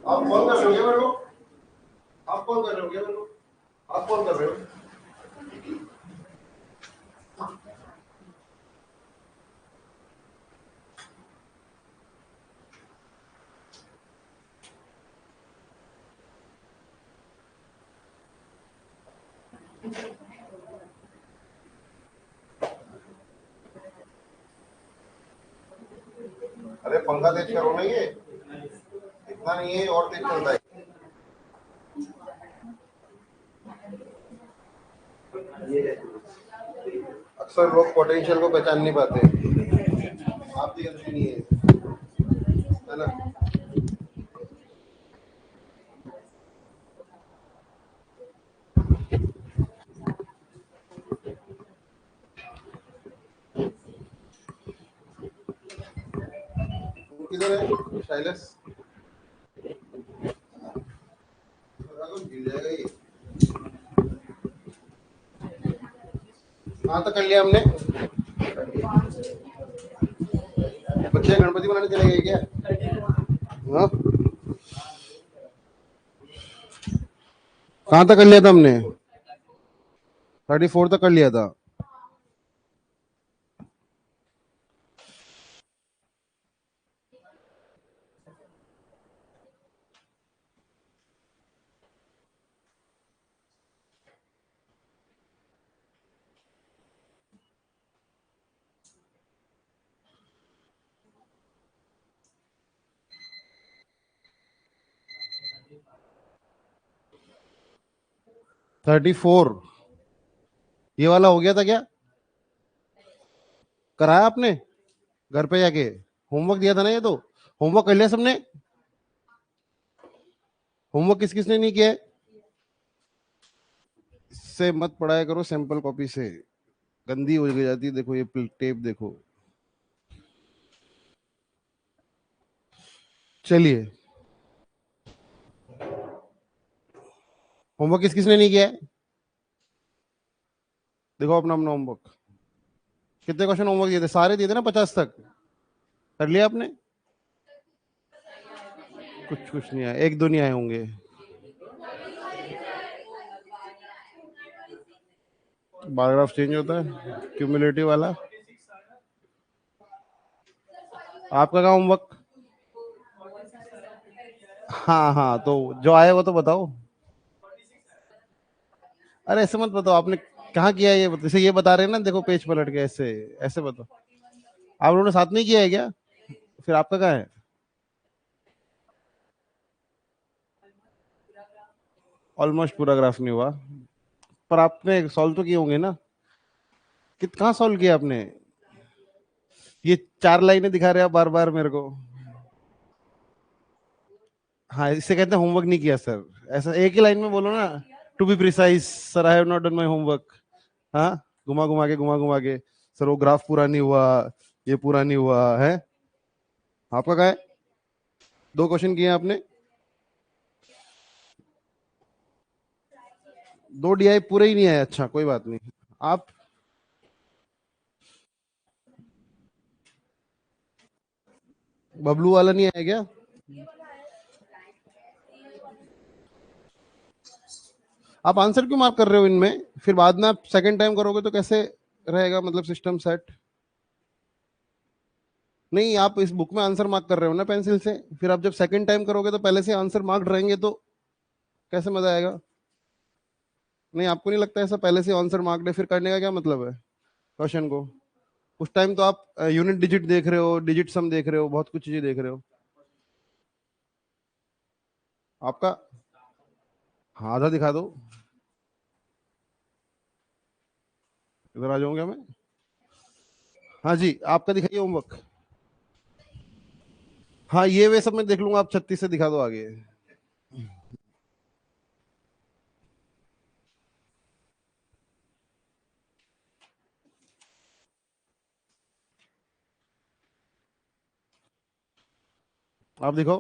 आप कॉल कर रहे हो क्या मेरे को? आप कॉल कर रहे हो क्या मेरे को? आप कॉल कर रहे हो? अरे पंखा तेज करो ना, ये इतना नहीं है और तेज चलता है। अक्सर लोग पोटेंशियल को पहचान नहीं पाते। आपकी गलती नहीं है ना? किधर है शैलेश? गिर जाएगा ये। कहाँ तक कर लिया हमने? बच्चे गणपति बनाने चले गए क्या? हाँ, कहाँ तक कर लिया था हमने? 34 तक कर लिया था। थर्टी फोर ये वाला हो गया था क्या? कराया आपने घर पे जाके? होमवर्क दिया था ना ये तो? होमवर्क कर लिया सबने? होमवर्क किस किसने नहीं किया है? इससे मत पढ़ाया करो, सैंपल कॉपी से गंदी हो जाती है। देखो ये टेप देखो। चलिए, होमवर्क किस किसने नहीं किया है? देखो अपना अपना होमवर्क। कितने क्वेश्चन होमवर्क दिए थे? सारे दिए थे ना 50 तक? कर लिया आपने? कुछ कुछ नहीं आया, एक दो नहीं आए होंगे। बायोग्राफ चेंज होता है क्यूमुलेटिव वाला। आपका क्या होमवर्क? हाँ हाँ, तो जो आए वो तो बताओ। अरे ऐसे मत बताओ, आपने कहाँ किया है ये जैसे ये बता रहे हैं ना, देखो पेज पलट के ऐसे ऐसे बताओ। आप लोगों ने साथ में किया है क्या? फिर आपका कहाँ है? ऑलमोस्ट पूरा ग्राफ नहीं हुआ, पर आपने सॉल्व तो किए होंगे ना? कहाँ सॉल्व किया आपने? ये 4 लाइनें दिखा रहे हैं आप बार बार मेरे को। हाँ, इससे कहते हैं होमवर्क नहीं किया सर। ऐसा एक ही लाइन में बोलो ना। To be precise sir, I have not done my homework. हाँ, घुमा घुमा के सर वो ग्राफ पूरा नहीं हुआ, ये पूरा नहीं हुआ है। आपका क्या है? 2 क्वेश्चन किए आपने? 2 DI पूरे ही नहीं आए? अच्छा कोई बात नहीं। आप बबलू वाला नहीं आया क्या? आप आंसर क्यों मार्क कर रहे हो इनमें? फिर बाद में आप सेकंड टाइम करोगे तो कैसे रहेगा, मतलब सिस्टम सेट? नहीं, आप इस बुक में आंसर मार्क कर रहे हो ना पेंसिल से, फिर आप जब सेकंड टाइम करोगे तो पहले से आंसर मार्क रहेंगे तो कैसे मजा आएगा? नहीं, आपको नहीं लगता ऐसा पहले से आंसर मार्क है फिर करने का क्या मतलब है क्वेश्चन को? उस टाइम तो आप यूनिट डिजिट देख रहे हो, डिजिट सम देख रहे हो, बहुत कुछ चीजें देख रहे हो। आपका, हाँ, आधा दिखा दो। इधर आ जाऊंगा मैं। हाँ जी, आपका दिखाइए होमवर्क। हाँ, ये वे सब मैं देख लूंगा, आप 36 से दिखा दो आगे। आप दिखाओ।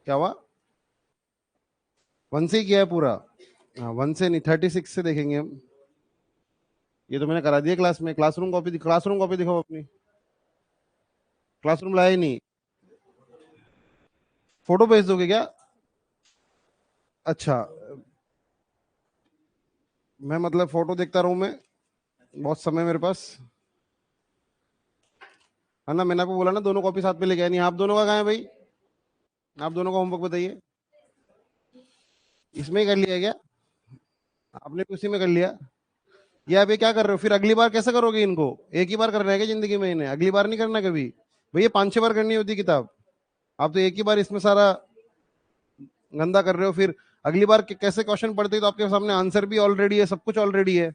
क्या हुआ? 1 से ही किया है पूरा? हाँ, 1 से नहीं, 36 से देखेंगे हम। ये तो मैंने करा दिया क्लास में। क्लासरूम कॉपी दिखाओ अपनी। क्लासरूम लाया ही नहीं। फोटो भेज दोगे क्या? अच्छा, मैं मतलब फोटो देखता रहूं मैं? बहुत समय मेरे पास है ना। मैंने आपको बोला ना दोनों कॉपी साथ में लेके आए। नहीं, आप दोनों का कहाँ है भाई? आप दोनों का होमवर्क बताइए। इसमें ही कर लिया क्या? आपने भी उसी में कर लिया? ये आप ये क्या कर रहे हो? फिर अगली बार कैसे करोगे इनको? एक ही बार करना है क्या जिंदगी में इन्हें? अगली बार नहीं करना कभी? भैया 5-6 बार करनी होती किताब। आप तो एक ही बार इसमें सारा गंदा कर रहे हो। फिर अगली बार कैसे क्वेश्चन पढ़ते तो आपके सामने आंसर भी ऑलरेडी है, सब कुछ ऑलरेडी है।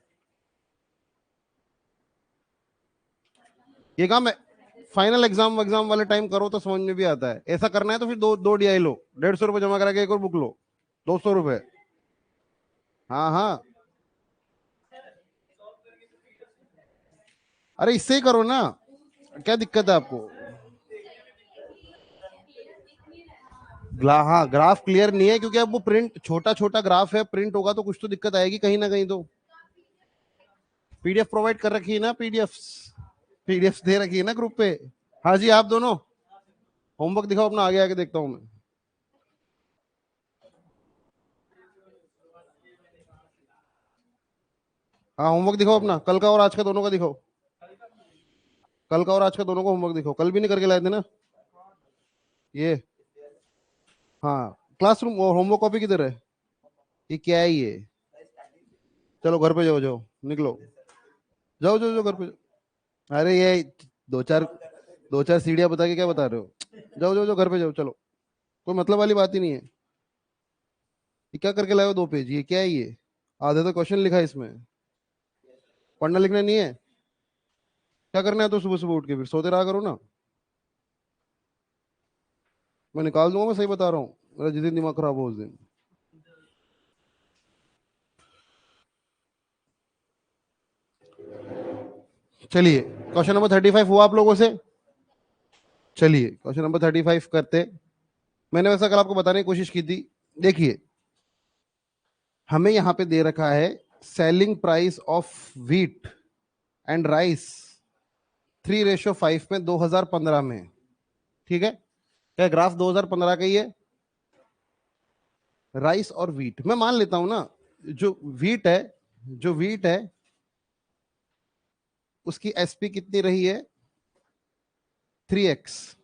ये काम है। फाइनल एग्जाम एग्जाम वाले टाइम करो तो समझ में भी आता है। ऐसा करना है तो फिर दो दो DI लो, 150 रुपये जमा करा के एक और बुक लो, 200 रुपये। हाँ हाँ, अरे इससे ही करो ना, क्या दिक्कत है आपको? हाँ, ग्राफ क्लियर नहीं है क्योंकि अब वो प्रिंट, छोटा छोटा ग्राफ है, प्रिंट होगा तो कुछ तो दिक्कत आएगी कहीं ना कहीं तो। PDF प्रोवाइड कर रखी है ना, पीडीएफ दे रखी है ना ग्रुप पे। हाँ जी, आप दोनों होमवर्क दिखाओ अपना, आगे आगे देखता हूँ मैं। हाँ, होमवर्क दिखाओ अपना, कल का और आज का दोनों का दिखाओ। कल का और आज का दोनों का होमवर्क दिखाओ, कल भी नहीं करके लाए थे ना ये। हाँ, क्लासरूम और होमवर्क कॉपी किधर है? ये क्या है ये? चलो घर पे जाओ, जाओ निकलो, जाओ जाओ जाओ घर पे जाओ। अरे ये दो चार दो चार सीढ़ियां बता के क्या बता रहे हो? जाओ जाओ जाओ घर पे जाओ, चलो। कोई मतलब वाली बात ही नहीं है। ये क्या करके लाए हो 2 पेज? ये क्या है ये? आधे तो क्वेश्चन लिखा है इसमें। पढ़ना लिखना नहीं है? क्या करना है तो सुबह सुबह उठ के फिर सोते रहा करो ना। मैं निकाल दूंगा, मैं सही बता रहा हूँ। मेरा जिस दिन दिमाग खराब हो उस दिन। चलिए, क्वेश्चन नंबर 35 हुआ आप लोगों से? चलिए क्वेश्चन नंबर 35 करते। मैंने वैसा कल आपको बताने की कोशिश की थी। देखिए, हमें यहां पे दे रखा है selling price of wheat and rice 3:5 में 2015 में। ठीक है, क्या ग्राफ 2015 का ही है? राइस और व्हीट मैं मान लेता हूं ना। जो व्हीट है जो व्हीट है उसकी SP कितनी रही है? 3x।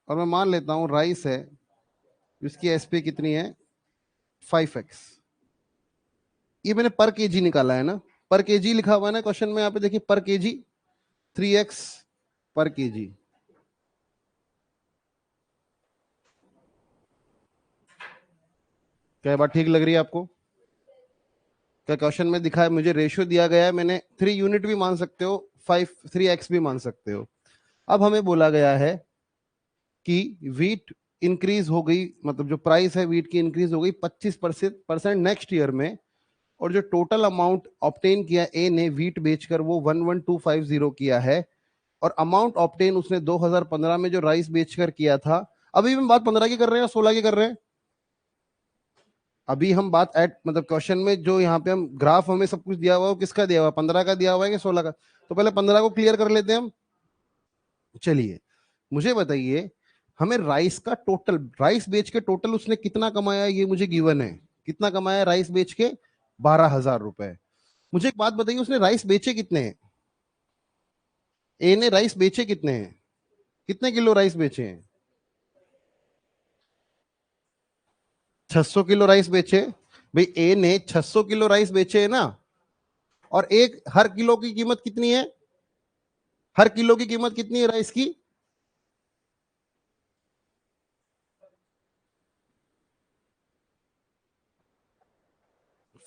और मैं मान लेता हूं राइस है, उसकी SP कितनी है? 5x। ये मैंने पर केजी निकाला है ना, पर केजी लिखा हुआ है ना क्वेश्चन में, यहाँ पे देखिए पर केजी 3x पर केजी। क्या बात ठीक लग रही है आपको? क्या क्वेश्चन में दिखा है? मुझे रेशियो दिया गया है, मैंने 3 यूनिट भी मान सकते हो, 3x भी मान सकते हो। अब हमें बोला गया है कि वीट इंक्रीज हो गई, मतलब जो प्राइस है वीट की इंक्रीज हो गई 25% नेक्स्ट ईयर में। और जो टोटल अमाउंट ऑप्टेन किया ए ने वीट बेचकर वो 11250 किया है। और अमाउंट ऑप्टेन उसने 2015 में जो राइस बेचकर किया था। अभी हम बात 15 की कर रहे हैं या 16 की कर रहे हैं? अभी हम बात एट मतलब क्वेश्चन में जो यहाँ पे हम ग्राफ हमें सब कुछ दिया हुआ है वो किसका दिया हुआ है? 15 का दिया हुआ है कि 16 का? तो पहले 15 को क्लियर कर लेते हैं हम। चलिए, मुझे बताइए, हमें राइस का टोटल, राइस बेच के टोटल उसने कितना कमाया ये मुझे गिवन है। कितना कमाया राइस बेच के? 12,000 रुपए। मुझे एक बात बताइए, उसने राइस बेचे कितने हैं? ए ने राइस बेचे कितने हैं, कितने किलो राइस बेचे हैं? 600 किलो राइस बेचे। भाई ए ने 600 किलो राइस बेचे है ना, और एक हर किलो की कीमत कितनी है, हर किलो की कीमत कितनी है राइस की?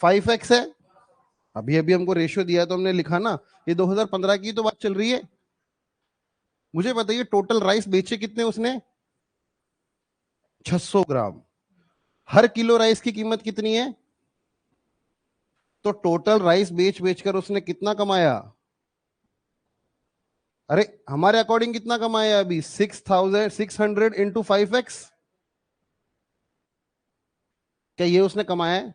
5x है। अभी अभी हमको रेशियो दिया है तो हमने लिखा ना, ये 2015 की तो बात चल रही है। मुझे बताइए टोटल राइस बेचे कितने उसने? 600 ग्राम। हर किलो राइस की कीमत कितनी है? तो टोटल राइस बेच बेचकर उसने कितना कमाया? अरे हमारे अकॉर्डिंग कितना कमाया अभी? 6,600 इंटू 5x। क्या ये उसने कमाया है?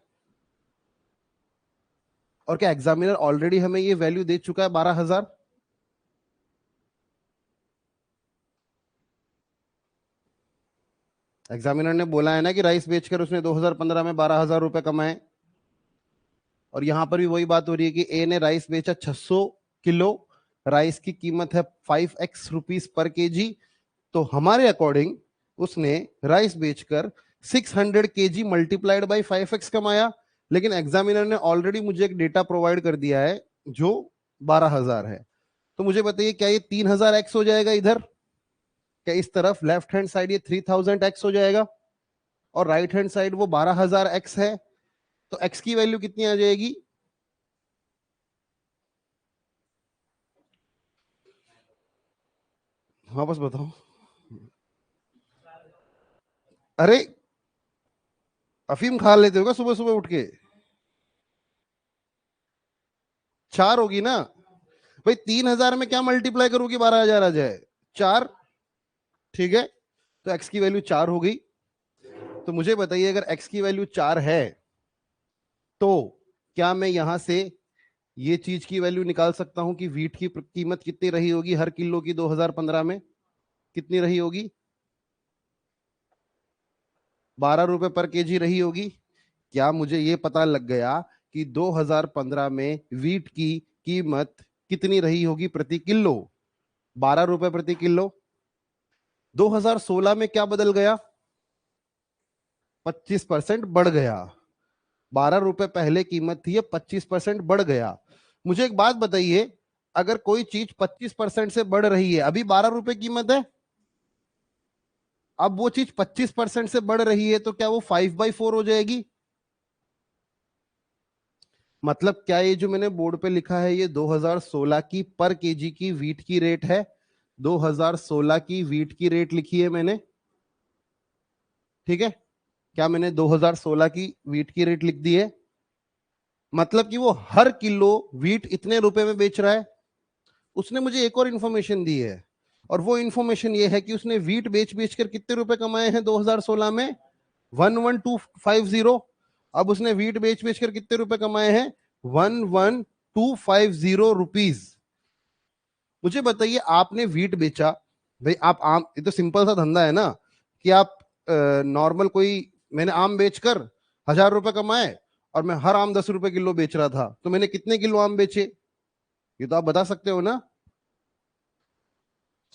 और क्या एग्जामिनर ऑलरेडी हमें ये वैल्यू दे चुका है 12,000? एग्जामिनर ने बोला है ना कि राइस बेचकर उसने 2015 में 12,000 रुपए कमाए। और यहां पर भी वही बात हो रही है कि ए ने राइस बेचा 600 किलो, राइस की कीमत है 5x रुपीस पर केजी। तो हमारे अकॉर्डिंग उसने राइस बेचकर 600 केजी मल्टीप्लाइड बाई 5x कमाया। लेकिन एग्जामिनर ने ऑलरेडी मुझे एक डेटा प्रोवाइड कर दिया है जो 12,000 है। तो मुझे बताइए क्या ये 3,000x हो जाएगा इधर? क्या इस तरफ लेफ्ट हैंड साइड ये 3,000x हो जाएगा और राइट हैंड साइड वो 12,000x है? तो x की वैल्यू कितनी आ जाएगी? वापस बताओ। अरे अफीम खा लेते हो क्या सुबह सुबह उठ के? 4 होगी ना। भाई 3,000 में क्या मल्टीप्लाई करूं कि 12,000 आ जाए? 4। ठीक है, तो x की वैल्यू 4 हो गई। तो मुझे बताइए अगर x की वैल्यू 4 है तो क्या मैं यहां से ये चीज की वैल्यू निकाल सकता हूं कि वीट की कीमत कितनी रही होगी हर किलो की 2015 में? कितनी रही होगी? 12 रुपए पर केजी रही होगी। क्या मुझे ये पता लग गया कि 2015 में वीट की कीमत कितनी रही होगी प्रति किलो? 12 रुपए प्रति किलो। 2016 में क्या बदल गया? 25% बढ़ गया। 12 रुपए पहले कीमत थी, ये 25% बढ़ गया। मुझे एक बात बताइए, अगर कोई चीज 25% से बढ़ रही है, अभी 12 रुपए कीमत है, अब वो चीज 25% से बढ़ रही है, तो क्या वो 5/4 हो जाएगी? मतलब क्या ये जो मैंने बोर्ड पे लिखा है ये 2016 की पर केजी की वीट की रेट है? 2016 की वीट की रेट लिखी है मैंने, ठीक है? क्या मैंने 2016 की वीट की रेट लिख दी है? मतलब कि वो हर किलो वीट इतने रुपए में बेच रहा है। उसने मुझे एक और इंफॉर्मेशन दी है, और वो इंफॉर्मेशन ये है कि उसने वीट बेच बेच कर कितने रुपए कमाए हैं 2016 में? 11,250। अब उसने वीट बेच बेच कर कितने रुपए कमाए हैं? 11,250 रुपीज। मुझे बताइए आपने वीट बेचा, भाई आप आम, ये तो सिंपल सा धंधा है ना कि आप नॉर्मल कोई, मैंने आम बेचकर 1,000 रुपए कमाए और मैं हर आम 10 रुपए किलो बेच रहा था, तो मैंने कितने किलो आम बेचे? ये तो आप बता सकते हो ना।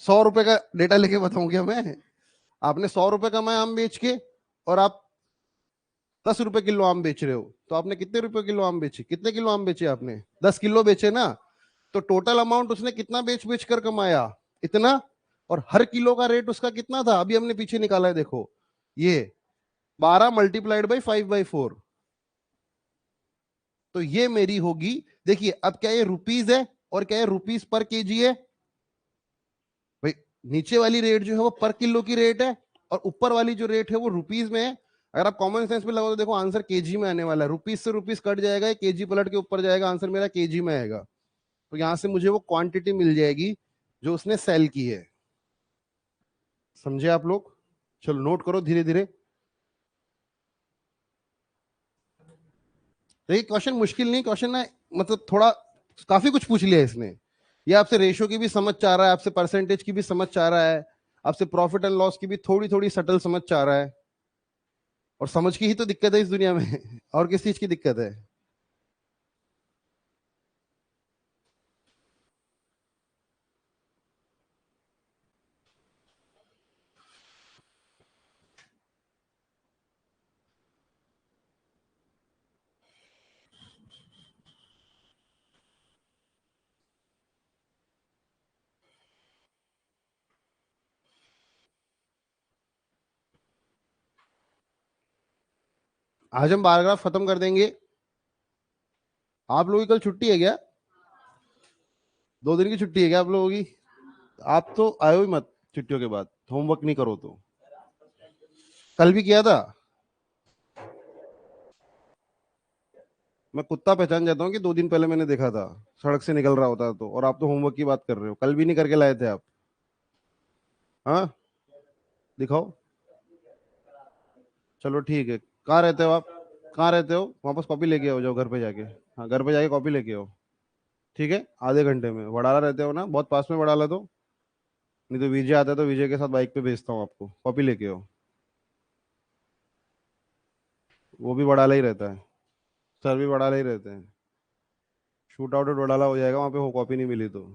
100 रुपए का डेटा लेके बताऊं क्या मैं? आपने 100 रुपए कमाए आम बेच के, और आप 10 रुपए किलो आम बेच रहे हो, तो आपने कितने रुपए किलो आम बेचे? कितने किलो आम बेचे आपने? 10 किलो बेचे ना। तो टोटल अमाउंट उसने कितना बेच बेच कर कमाया? इतना। और हर किलो का रेट उसका कितना था? अभी हमने पीछे निकाला है, देखो ये 12 मल्टीप्लाइड बाई 5/4। तो ये मेरी होगी, देखिए अब क्या ये रुपीज है और क्या ये रुपीज पर केजी है? भाई नीचे वाली रेट जो है वो पर किलो की रेट है, और ऊपर वाली जो रेट है वो रुपीज में है। अगर आप कॉमन सेंस में लगाओ तो देखो आंसर केजी में आने वाला है, रुपीज से रुपीज कट जाएगा, केजी पलट के ऊपर जाएगा, आंसर मेरा केजी में आएगा। तो यहां से मुझे वो क्वांटिटी मिल जाएगी जो उसने सेल की है। समझे आप लोग? चलो नोट करो धीरे धीरे। देखिए क्वेश्चन मुश्किल नहीं, क्वेश्चन ना मतलब थोड़ा काफी कुछ पूछ लिया इसने। ये आपसे रेशियो की भी समझ चाह रहा है, आपसे परसेंटेज की भी समझ चाह रहा है, आपसे प्रॉफिट एंड लॉस की भी थोड़ी थोड़ी सटल समझ चाह रहा है। और समझ की ही तो दिक्कत है इस दुनिया में और किस चीज की दिक्कत है? आज हम पैराग्राफ खत्म कर देंगे। आप लोगों की कल छुट्टी है क्या? 2 दिन की छुट्टी है क्या आप लोगों की? आप तो आयो ही मत छुट्टियों के बाद, होमवर्क नहीं करो तो। कल भी किया था। मैं कुत्ता पहचान जाता हूँ कि 2 दिन पहले मैंने देखा था, सड़क से निकल रहा होता तो। और आप तो होमवर्क की बात कर रहे हो, कल भी नहीं करके लाए थे आप। हाँ, दिखाओ। चलो ठीक है, कहाँ रहते हो आप? कहाँ रहते हो? वापस कॉपी लेके आओ, जाओ घर पे जाके। हाँ, घर पे जाके कॉपी लेके आओ। ठीक है, आधे घंटे में। वडाला रहते हो ना, बहुत पास में वडाला तो। नहीं तो विजय आता है तो विजय के साथ बाइक पे भेजता हूँ आपको, कॉपी लेके आओ। वो भी वडाला ही रहता है। सर भी वडाला ही रहते हैं। शूट आउट वडाला हो जाएगा वहाँ पे, वो कॉपी नहीं मिली तो।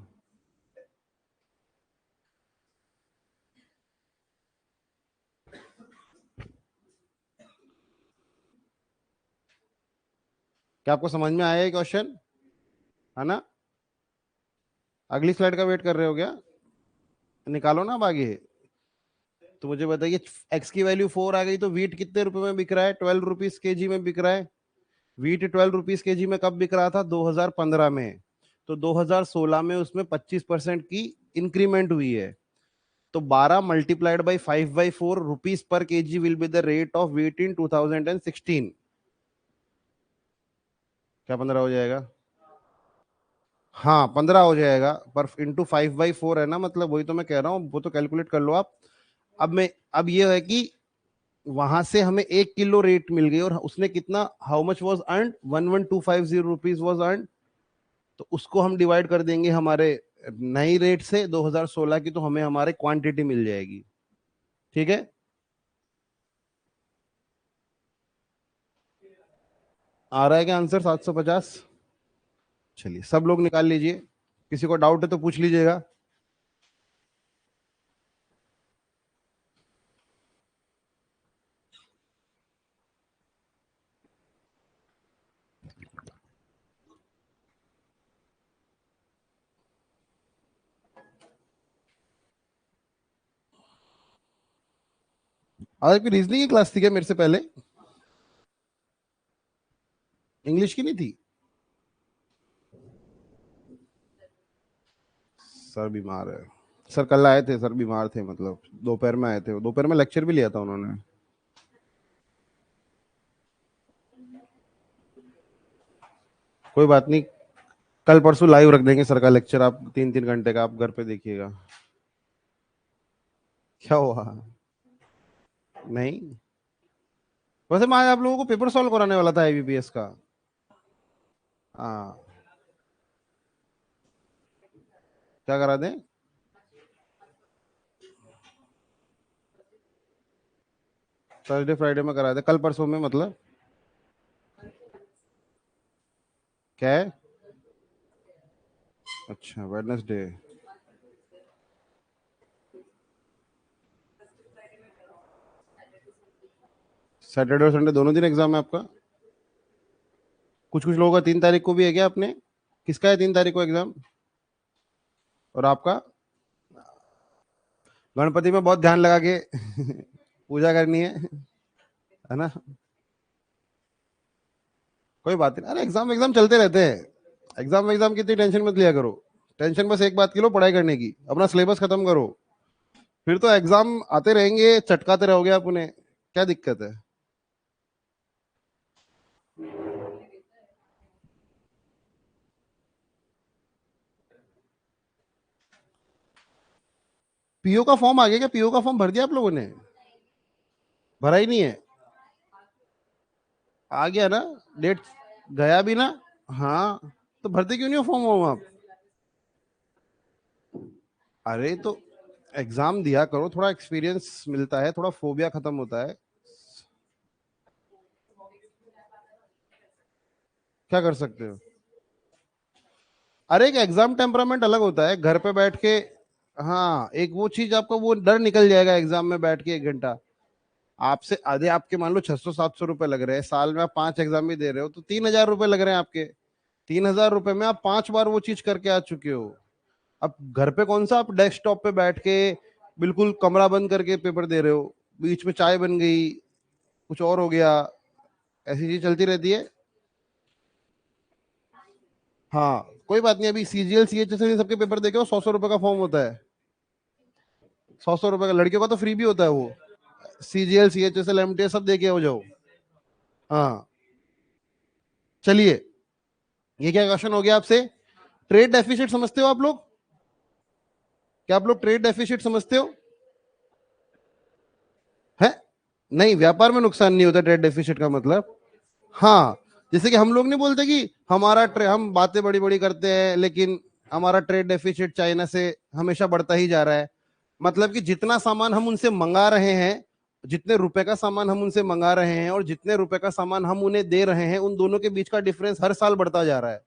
क्या आपको समझ में आया ये क्वेश्चन? है ना? अगली स्लाइड का वेट कर रहे हो क्या? निकालो ना अब आगे। तो मुझे बताइए, एक्स की वैल्यू 4 आ गई तो वीट कितने रुपए में बिक रहा है? 12 रुपीज के जी में बिक रहा है। वीट 12 रुपीज के जी में कब बिक रहा था? 2015 में। तो 2016 में उसमें 25% की इंक्रीमेंट हुई है। तो 12 multiplied by 5/4 rupees per K G will be the rate of wheat in 2016। क्या 15 हो जाएगा? हाँ, 15 हो जाएगा, पर इंटू 5/4 है ना, मतलब वही तो मैं कह रहा हूँ, वो तो कैलकुलेट कर लो आप। अब ये है कि वहां से हमें 1 किलो रेट मिल गई, और उसने कितना, how much was earn? 11250 rupees was earn. तो उसको हम डिवाइड कर देंगे हमारे नई रेट से 2016 की, तो हमें हमारे क्वांटिटी मिल जाएगी। ठीक है, आ रहा है क्या आंसर? 750। चलिए, सब लोग निकाल लीजिए। किसी को डाउट है तो पूछ लीजिएगा। आज की रीजनिंग की क्लास थी क्या मेरे से पहले? इंग्लिश की नहीं थी? सर बीमार है। सर कल आए थे, सर बीमार थे, मतलब दोपहर में आए थे। दोपहर में लेक्चर भी लिया था उन्होंने। कोई बात नहीं, कल परसों लाइव रख देंगे सर का लेक्चर, आप 3-3 घंटे का, आप घर पे देखिएगा। क्या हुआ? नहीं, वैसे मैं आज आप लोगों को पेपर सॉल्व कराने वाला था आईबीपीएस का। हाँ, क्या करा दें? थर्सडे फ्राइडे में करा दे, कल परसों में मतलब। क्या है? अच्छा, वेडनेसडे। सैटरडे और संडे दोनों दिन एग्जाम है आपका? कुछ कुछ लोगों का 3 तारीख को भी है क्या अपने? किसका है 3 तारीख को एग्जाम? और आपका? गणपति में बहुत ध्यान लगा के पूजा करनी है ना? कोई बात नहीं, अरे एग्जाम एग्जाम चलते रहते हैं। एग्जाम एग्जाम की इतनी टेंशन मत लिया करो। टेंशन बस एक बात की लो, पढ़ाई करने की, अपना सिलेबस खत्म करो। फिर तो एग्जाम आते रहेंगे, चटकाते रहोगे आप उन्हें, क्या दिक्कत है? पीओ का फॉर्म आ गया क्या? पीओ का फॉर्म भर दिया आप लोगों ने? भरा ही नहीं है? आ गया ना? डेट गया भी ना? हाँ, तो भरते क्यों नहीं हो फॉर्म आप? अरे तो एग्जाम दिया करो, थोड़ा एक्सपीरियंस मिलता है, थोड़ा फोबिया खत्म होता है। क्या कर सकते हो? अरे एक एग्जाम टेम्परामेंट अलग होता है, घर पे बैठ के। हाँ, एक वो चीज, आपका वो डर निकल जाएगा एग्जाम में बैठ के 1 घंटा। आपसे आधे आपके मान लो 600-700 रुपए लग रहे हैं, साल में आप 5 एग्जाम भी दे रहे हो तो 3,000 रुपए लग रहे हैं आपके। 3,000 रुपए में आप 5 बार वो चीज करके आ चुके हो। अब घर पे कौन सा आप डेस्कटॉप पे बैठ के बिल्कुल कमरा बंद करके पेपर दे रहे हो? बीच में चाय बन गई, कुछ और हो गया, ऐसी चीज चलती रहती है। हाँ कोई बात नहीं, अभी सीजीएल सीएचएस से सबके पेपर देखे हो, 100-100 रुपए का फॉर्म होता है, 100-100 रुपए का। लड़कियों का तो फ्री भी होता है वो। सीजीएल सीएचएसएल एमटीएस सब देके हो जाओ। हाँ चलिए, ये क्या क्वेश्चन हो गया आपसे? ट्रेड डेफिसिट समझते हो आप लोग? क्या आप लोग ट्रेड डेफिसिट समझते हो? है? नहीं, व्यापार में नुकसान नहीं होता ट्रेड डेफिसिट का मतलब। हाँ, जैसे कि हम लोग नहीं बोलते कि हम बातें बड़ी बड़ी करते हैं लेकिन हमारा ट्रेड डेफिसिट चाइना से हमेशा बढ़ता ही जा रहा है। मतलब कि जितना सामान हम उनसे मंगा रहे हैं, जितने रुपए का सामान हम उनसे मंगा रहे हैं और जितने रुपए का सामान हम उन्हें दे रहे हैं, उन दोनों के बीच का डिफरेंस हर साल बढ़ता जा रहा है।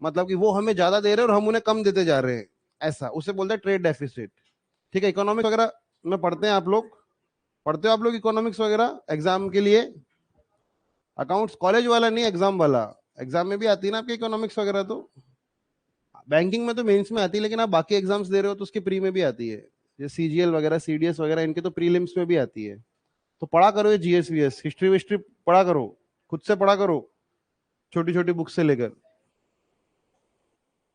मतलब कि वो हमें ज्यादा दे रहे हैं और हम उन्हें कम देते जा रहे हैं, ऐसा उसे बोलते हैं ट्रेड डेफिसिट। ठीक है, इकोनॉमिक्स वगैरह में पढ़ते हैं आप लोग? पढ़ते हो आप लोग इकोनॉमिक्स वगैरह एग्जाम के लिए? अकाउंट्स कॉलेज वाला नहीं, एग्जाम वाला। एग्जाम में भी आती है ना आपके इकोनॉमिक्स वगैरह तो? बैंकिंग में तो मेंस में आती है, लेकिन आप बाकी एग्जाम्स दे रहे हो तो उसके प्री में भी आती है। ये सीजीएल वगैरह सीडीएस वगैरह इनके तो प्रीलिम्स में भी आती है। तो पढ़ा करो ये जीएस वीएस, हिस्ट्री विस्ट्री पढ़ा करो, खुद से पढ़ा करो, छोटी छोटी बुक से लेकर।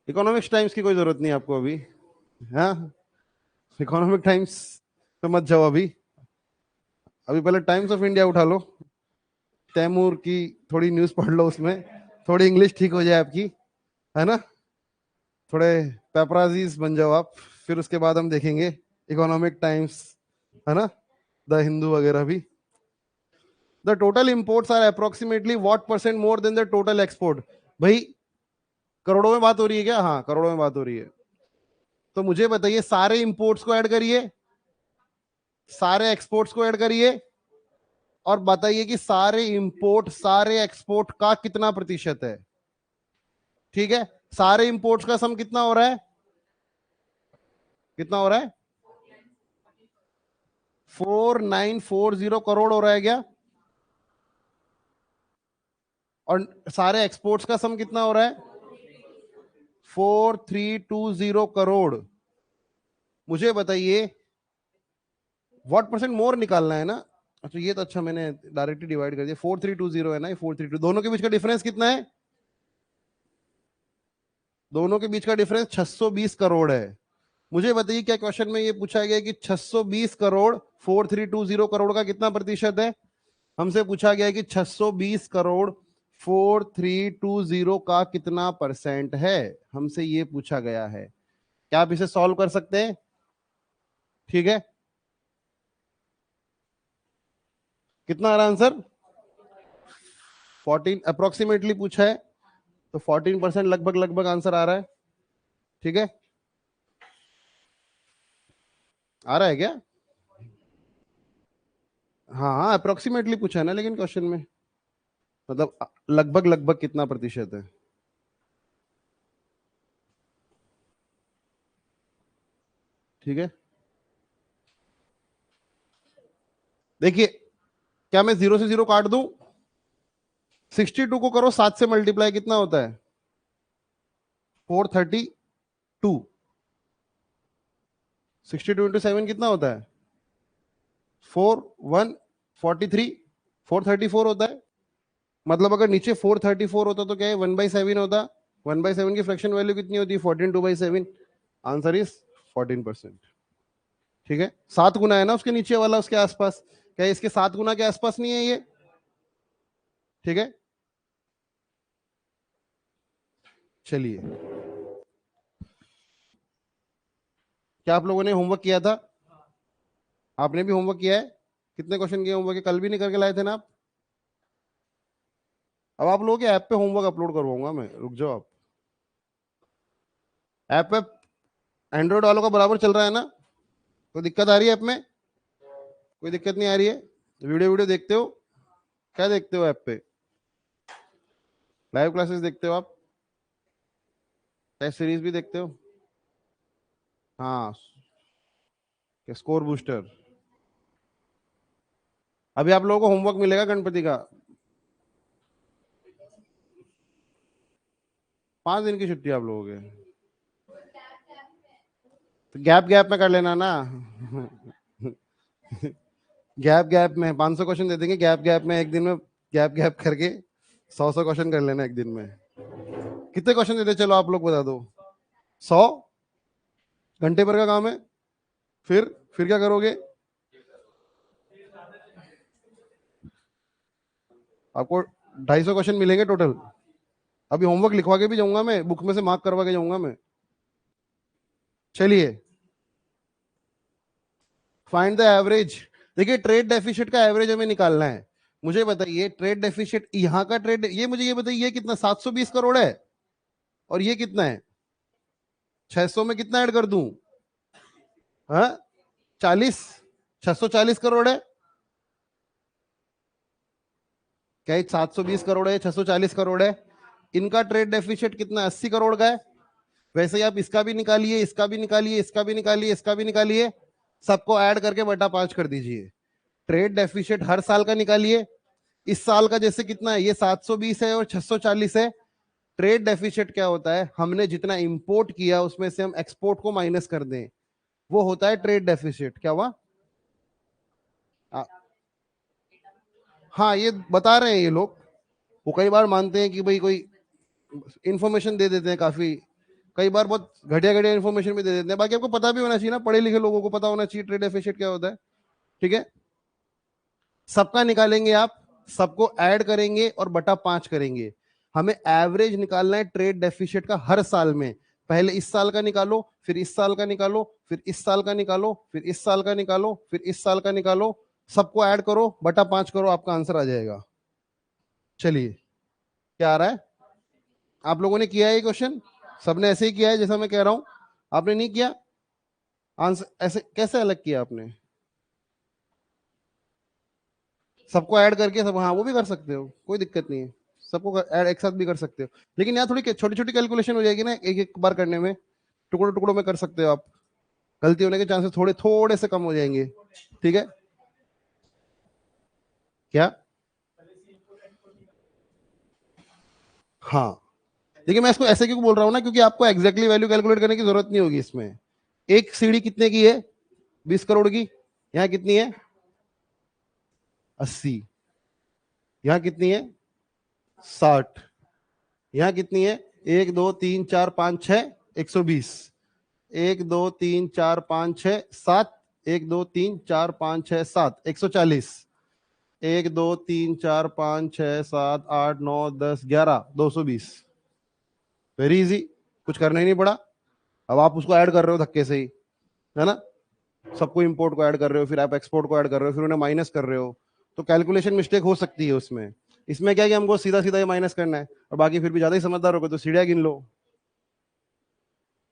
इकोनॉमिक्स टाइम्स की कोई जरूरत नहीं आपको अभी। हाँ, इकोनॉमिक टाइम्स तो मत जाओ अभी। अभी पहले टाइम्स ऑफ इंडिया उठा लो, तैमूर की थोड़ी न्यूज पढ़ लो, उसमें थोड़ी इंग्लिश ठीक हो जाए आपकी, है ना? थोड़े पेपराजीज बन जाओ आप, फिर उसके बाद हम देखेंगे इकोनॉमिक टाइम्स, है ना, द हिंदू वगैरह भी। The total imports are approximately what percent more than the total export? भाई करोड़ों में बात हो रही है क्या? हाँ करोड़ों में बात हो रही है। तो मुझे बताइए, सारे इंपोर्ट्स को ऐड करिए, सारे एक्सपोर्ट्स को ऐड करिए, और बताइए कि सारे इंपोर्ट सारे एक्सपोर्ट का कितना प्रतिशत है। ठीक है, सारे इंपोर्ट्स का सम कितना हो रहा है? कितना हो रहा है? 4940 करोड़ हो रहा है क्या? और सारे एक्सपोर्ट्स का सम कितना हो रहा है? 4320 करोड़। मुझे बताइए, व्हाट परसेंट मोर निकालना है ना? अच्छा ये तो, अच्छा मैंने डायरेक्टली डिवाइड कर दिया। 4320 है ना, ये 432, दोनों के बीच का डिफरेंस कितना है? दोनों के बीच का डिफरेंस 620 करोड़ है। मुझे बताइए, क्या क्वेश्चन में ये पूछा गया कि 620 करोड़ 4320 करोड़ का कितना प्रतिशत है? हमसे पूछा गया कि 620 करोड़ 4320 का कितना परसेंट है, हमसे ये पूछा गया है। क्या आप इसे सॉल्व कर सकते हैं? ठीक है, कितना आ रहा आंसर? 14 अप्रोक्सीमेटली पूछा है, तो 14% लगभग लगभग आंसर आ रहा है। ठीक है, आ रहा है क्या? हाँ हाँ, अप्रोक्सीमेटली पूछा है ना, लेकिन क्वेश्चन में मतलब लगभग लगभग कितना प्रतिशत है। ठीक है, देखिए, क्या मैं 0 से 0 काट दूं? 62 को करो 7 से मल्टीप्लाई, कितना होता है? 432। 62 × 7 कितना होता है? 4143। 434 होता है। मतलब अगर नीचे 434 होता तो क्या है, 1/7 होता। 1/7 की फ्रैक्शन वैल्यू कितनी होती है? 14 2/7। Answer is 14%। ठीक है, 7 गुना है ना उसके नीचे वाला, उसके आसपास। क्या इसके 7 गुना के आसपास नहीं है ये? ठीक है, चलिए, क्या आप लोगों ने होमवर्क किया था? आपने भी होमवर्क किया है? कितने क्वेश्चन किए होमवर्क? कल भी नहीं करके लाए थे ना आप? अब आप लोगों के ऐप पे होमवर्क अपलोड करवाऊंगा मैं, रुक जाओ आप। ऐप पे एंड्रॉइड वालों का बराबर चल रहा है ना? कोई दिक्कत आ रही है ऐप में? कोई दिक्कत नहीं आ रही है? वीडियो वीडियो देखते हो? क्या देखते हो ऐप पे? लाइव क्लासेस देखते हो आप? टेस्ट सीरीज भी देखते हो? हाँ, स्कोर बूस्टर। अभी आप लोगों को होमवर्क मिलेगा गणपति का। 5 दिन की छुट्टी आप लोगों के, तो गैप गैप में कर लेना ना। गैप गैप में 500 क्वेश्चन दे देंगे, गैप गैप में एक दिन में गैप गैप करके 100 क्वेश्चन कर लेना एक दिन में। कितने क्वेश्चन देते, चलो आप लोग बता दो। 100 घंटे भर का काम है। फिर क्या करोगे? आपको 250 क्वेश्चन मिलेंगे टोटल। अभी होमवर्क लिखवा के भी जाऊंगा मैं, बुक में से मार्क करवा के जाऊंगा मैं। चलिए, फाइंड द एवरेज। देखिए, ट्रेड डेफिसिट का एवरेज हमें निकालना है। मुझे बताइए, ट्रेड डेफिसिट यहाँ का ट्रेड, ये मुझे ये बताइए, ये कितना 720 करोड़ है, और ये कितना है? 600 में कितना ऐड कर दूं? हाँ, 40। 640 करोड़ है क्या? 720 करोड़ है, 640 करोड़ है। इनका ट्रेड डेफिसिट कितना? 80 करोड़ का है। वैसे ही आप इसका भी निकालिए, इसका भी निकालिए, इसका भी निकालिए, इसका भी निकालिए, सबको ऐड करके बटा 5 कर दीजिए। ट्रेड डेफिसिट हर साल का निकालिए। इस साल का जैसे कितना है, ये 720 है और 640 है। ट्रेड डेफिसिट क्या होता है? हमने जितना इंपोर्ट किया उसमें से हम एक्सपोर्ट को माइनस कर दें, वो होता है ट्रेड डेफिसिट। क्या हुआ? हाँ, ये बता रहे हैं ये लोग। वो कई बार मानते हैं कि भाई कोई इंफॉर्मेशन दे देते हैं काफी, कई बार बहुत घटिया घटिया इंफॉर्मेशन भी दे देते हैं। बाकी आपको पता भी होना चाहिए ना, पढ़े लिखे लोगों को पता होना चाहिए ट्रेड डेफिसिट क्या होता है। ठीक है, सबका निकालेंगे आप, सबको ऐड करेंगे और बटा 5 करेंगे। हमें एवरेज निकालना है ट्रेड डेफिसिट का हर साल में। पहले इस साल का निकालो, फिर इस साल का निकालो, फिर इस साल का निकालो, फिर इस साल का निकालो, फिर इस साल का निकालो, सबको ऐड करो, बटा 5 करो, आपका आंसर आ जाएगा। चलिए, क्या आ रहा है? आप लोगों ने किया है ये क्वेश्चन? सबने ऐसे ही किया है जैसा मैं कह रहा हूं? आपने नहीं किया? आंसर ऐसे कैसे अलग किया आपने? सबको ऐड करके सब, हाँ वो भी कर सकते हो, कोई दिक्कत नहीं है। सबको ऐड एक साथ भी कर सकते हो, लेकिन यहाँ थोड़ी छोटी छोटी कैलकुलेशन हो जाएगी ना, एक एक बार करने में। टुकड़ों टुकड़ों में कर सकते हो आप, गलती होने के चांसेस थोड़े थोड़े से कम हो जाएंगे। ठीक है, क्या? हाँ, देखिए मैं इसको ऐसे क्यों बोल रहा हूँ ना, क्योंकि आपको एग्जैक्टली वैल्यू कैलकुलेट करने की जरूरत नहीं होगी इसमें। एक सीढ़ी कितने की है? 20 करोड़ की। यहाँ कितनी है? 80। यहाँ कितनी है? 60। यहाँ कितनी है? 1 2 3 4 5 6, 120। 1 2 3 4 5 6 7, 1 2 3 4 5 6 7, 140। 1 2 3 4 5 6 7 8 9 10 11, 220। वेरी इजी, कुछ करना ही नहीं पड़ा। अब आप उसको ऐड कर रहे हो धक्के से ही, है ना? सबको इंपोर्ट को ऐड कर रहे हो, फिर आप एक्सपोर्ट को ऐड कर रहे हो, फिर उन्हें माइनस कर रहे हो, तो कैलकुलेशन मिस्टेक हो सकती है उसमें। इसमें क्या है कि हमको सीधा सीधा ये माइनस करना है, और बाकी फिर भी ज्यादा ही समझदार हो गए तो सीढ़ियां गिन लो।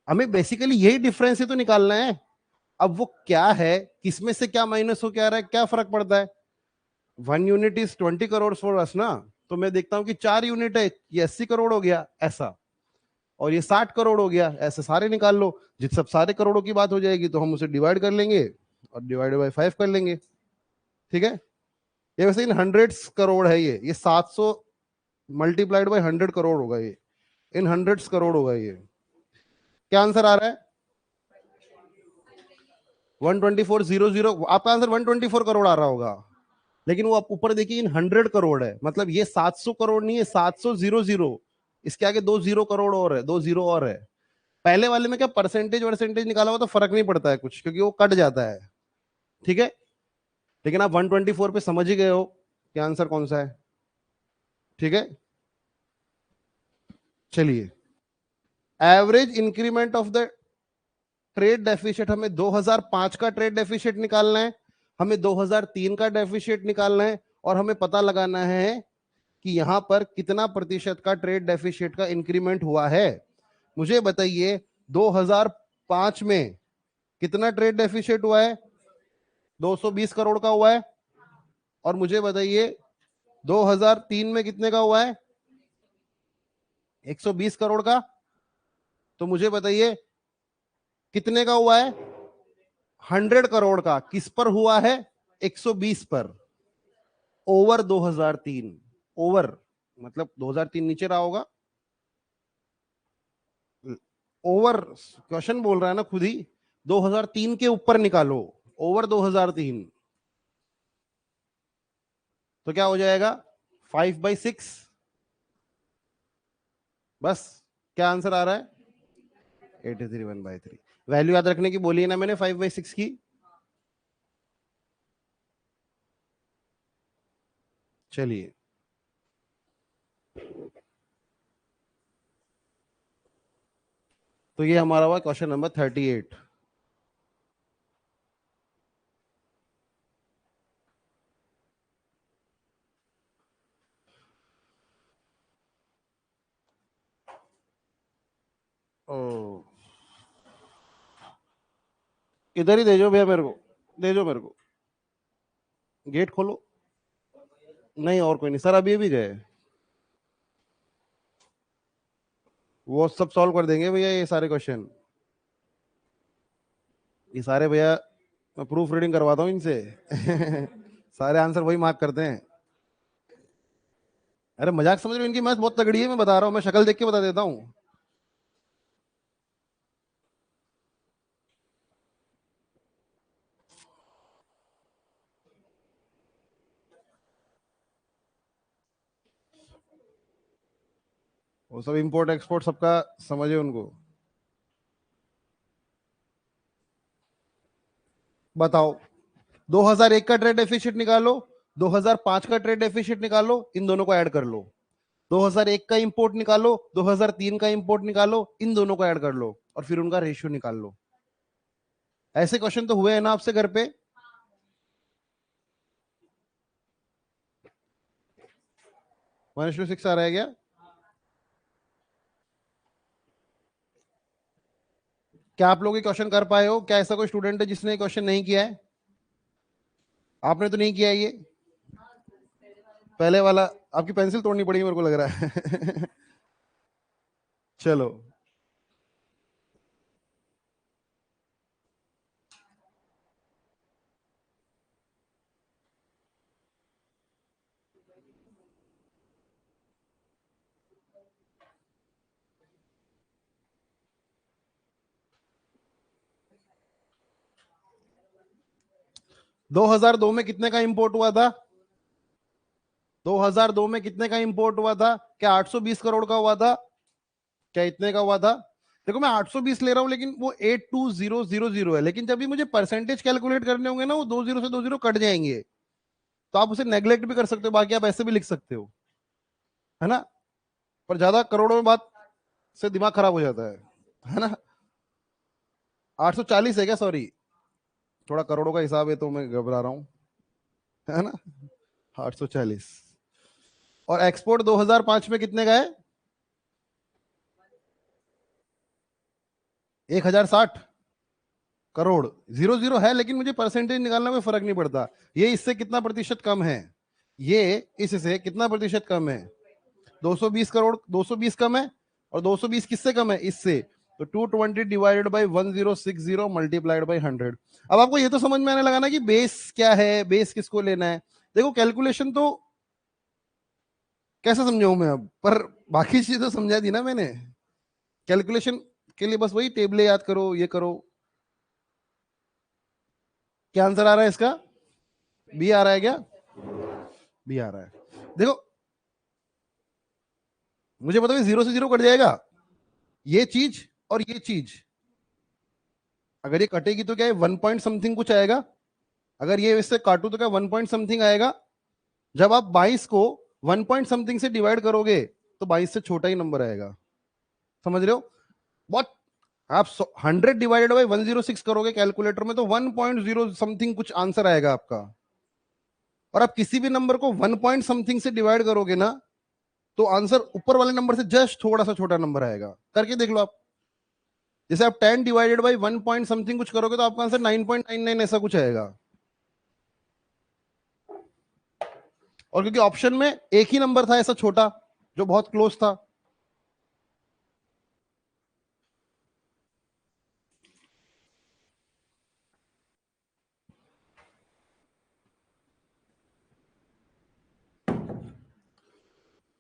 हमें बेसिकली यही डिफरेंस ही तो निकालना है। अब वो क्या है, किसमें से क्या माइनस हो क्या रहा है, क्या फर्क पड़ता है? 1 unit is 20 crore for us ना। तो मैं देखता हूं कि 4 यूनिट है, ये 80 करोड़ हो गया ऐसा, और ये 60 करोड़ हो गया ऐसे, सारे निकाल लो। जिस सब सारे करोड़ों की बात हो जाएगी तो हम उसे डिवाइड कर लेंगे और डिवाइड बाय 5 कर लेंगे। ठीक है, ये वैसे इन हंड्रेड्स करोड़ है, ये 700 मल्टीप्लाइड बाय 100 करोड़ होगा, ये इन हंड्रेड्स करोड़ होगा ये। क्या आंसर आ रहा है? 124,000। आपका आंसर 124 करोड़ आ रहा होगा, लेकिन वो आप ऊपर देखिए इन 100 करोड़ है, मतलब ये 700 करोड़ नहीं है, 700 इसके आगे 2 0 करोड़ और है, 2 0 और है। पहले वाले में क्या परसेंटेज वर्सेंटेज निकाला हुआ तो फर्क नहीं पड़ता है कुछ, क्योंकि वो कट जाता है। ठीक है, लेकिन आप 124 पे समझ ही गए हो कि आंसर कौन सा है। ठीक है, चलिए, average increment of the trade deficit, हमें 2005 का ट्रेड डेफिसिट निकालना है, हमें 2003 का डेफिसिट निकालना है, और हमें पता लगाना है कि यहां पर कितना प्रतिशत का ट्रेड डेफिसिट का इंक्रीमेंट हुआ है। मुझे बताइए, 2005 में कितना ट्रेड डेफिसिट हुआ है? 220 करोड़ का हुआ है। और मुझे बताइए 2003 में कितने का हुआ है? 120 करोड़ का। तो मुझे बताइए कितने का हुआ है? 100 करोड़ का। किस पर हुआ है? 120 पर। ओवर 2003, ओवर मतलब 2003 नीचे रहा होगा, ओवर क्वेश्चन बोल रहा है ना खुद ही। 2003 के ऊपर निकालो, ओवर 2003, तो क्या हो जाएगा? 5/6, बस। क्या आंसर आ रहा है? 83 1/3। वैल्यू याद रखने की बोली है ना मैंने 5/6 की। चलिए, तो ये हमारा हुआ क्वेश्चन नंबर 38। ओ, इधर ही दे दो भैया मेरे को, दे दो मेरे को। गेट खोलो। नहीं और कोई नहीं सर, अभी भी गए। वो सब सॉल्व कर देंगे भैया ये सारे क्वेश्चन। ये सारे भैया मैं प्रूफ रीडिंग करवाता हूँ इनसे। सारे आंसर वही मार्क करते हैं। अरे मजाक समझ रहे हो? इनकी मैथ बहुत तगड़ी है, मैं बता रहा हूँ, मैं शक्ल देख के बता देता हूँ। वो सब इंपोर्ट एक्सपोर्ट सबका समझे उनको। बताओ, 2001 का ट्रेड डेफिसिट निकालो, 2005 का ट्रेड डेफिसिट निकालो, इन दोनों को ऐड कर लो। 2001 का इंपोर्ट निकालो, 2003 का इंपोर्ट निकालो, इन दोनों को ऐड कर लो और फिर उनका रेशियो निकाल लो। ऐसे क्वेश्चन तो हुए हैं ना आपसे घर पे? 1:6 आ रहा है क्या? क्या आप लोग ये क्वेश्चन कर पाए हो? क्या ऐसा कोई स्टूडेंट है जिसने क्वेश्चन नहीं किया है? आपने तो नहीं किया है ये पहले वाला? आपकी पेंसिल तोड़नी पड़ेगी मेरे को लग रहा है। चलो, 2002 में कितने का इंपोर्ट हुआ था? 2002 में कितने का इंपोर्ट हुआ था? क्या 820 करोड़ का हुआ था? क्या इतने का हुआ था? देखो मैं 820 ले रहा हूं लेकिन वो 82000 है, लेकिन जब भी मुझे परसेंटेज कैलकुलेट करने होंगे ना, वो 2 जीरो से 2 जीरो कट जाएंगे। तो आप उसे नेग्लेक्ट भी कर सकते हो, बाकी आप ऐसे भी लिख सकते हो, है ना? पर ज्यादा करोड़ों में बात से दिमाग खराब हो जाता है ना? 840 है क्या? सॉरी, थोड़ा करोड़ों का हिसाब है तो मैं घबरा रहा हूँ, है ना? 840। और एक्सपोर्ट 2005 में कितने का है? 1060 करोड़। जीरो जीरो है लेकिन मुझे परसेंटेज निकालना कोई फर्क नहीं पड़ता। ये इससे कितना प्रतिशत कम है? ये इससे कितना प्रतिशत कम है? 220 करोड़, 220 कम है। और 220 किससे कम है? इससे। तो 220 डिवाइडेड बाई 1060 मल्टीप्लाइड बाई 100। अब आपको ये तो समझ में आने लगा ना कि बेस क्या है, बेस किसको लेना है। देखो कैलकुलेशन तो कैसे समझाऊं मैं अब, पर बाकी चीजें तो समझा दी ना मैंने। कैलकुलेशन के लिए बस वही टेबले याद करो, ये करो। क्या आंसर आ रहा है इसका? बी आ रहा है क्या? बी आ रहा है। देखो मुझे पता है 0 से 0 कट जाएगा, ये चीज और ये चीज। अगर ये कटेगी तो क्या है, 1 पॉइंट समथिंग कुछ आएगा। अगर ये इससे काटू तो क्या 1 पॉइंट समथिंग आएगा। जब आप 22 को 1 पॉइंट समथिंग से डिवाइड करोगे तो 22 से छोटा ही नंबर आएगा। समझ रहे हो? बहुत। आप 100 डिवाइडेड बाई 106 करोगे कैलकुलेटर में तो 1.0 समथिंग कुछ आंसर आएगा आपका। और आप किसी भी नंबर को 1 पॉइंट समथिंग से डिवाइड करोगे ना, तो आंसर ऊपर वाले नंबर से जस्ट थोड़ा सा छोटा नंबर आएगा। करके देख लो आप। जैसे आप 10 डिवाइडेड बाई 1 पॉइंट समथिंग कुछ करोगे तो आपका आंसर 9.99 ऐसा कुछ आएगा। और क्योंकि ऑप्शन में एक ही नंबर था ऐसा छोटा जो बहुत क्लोज था।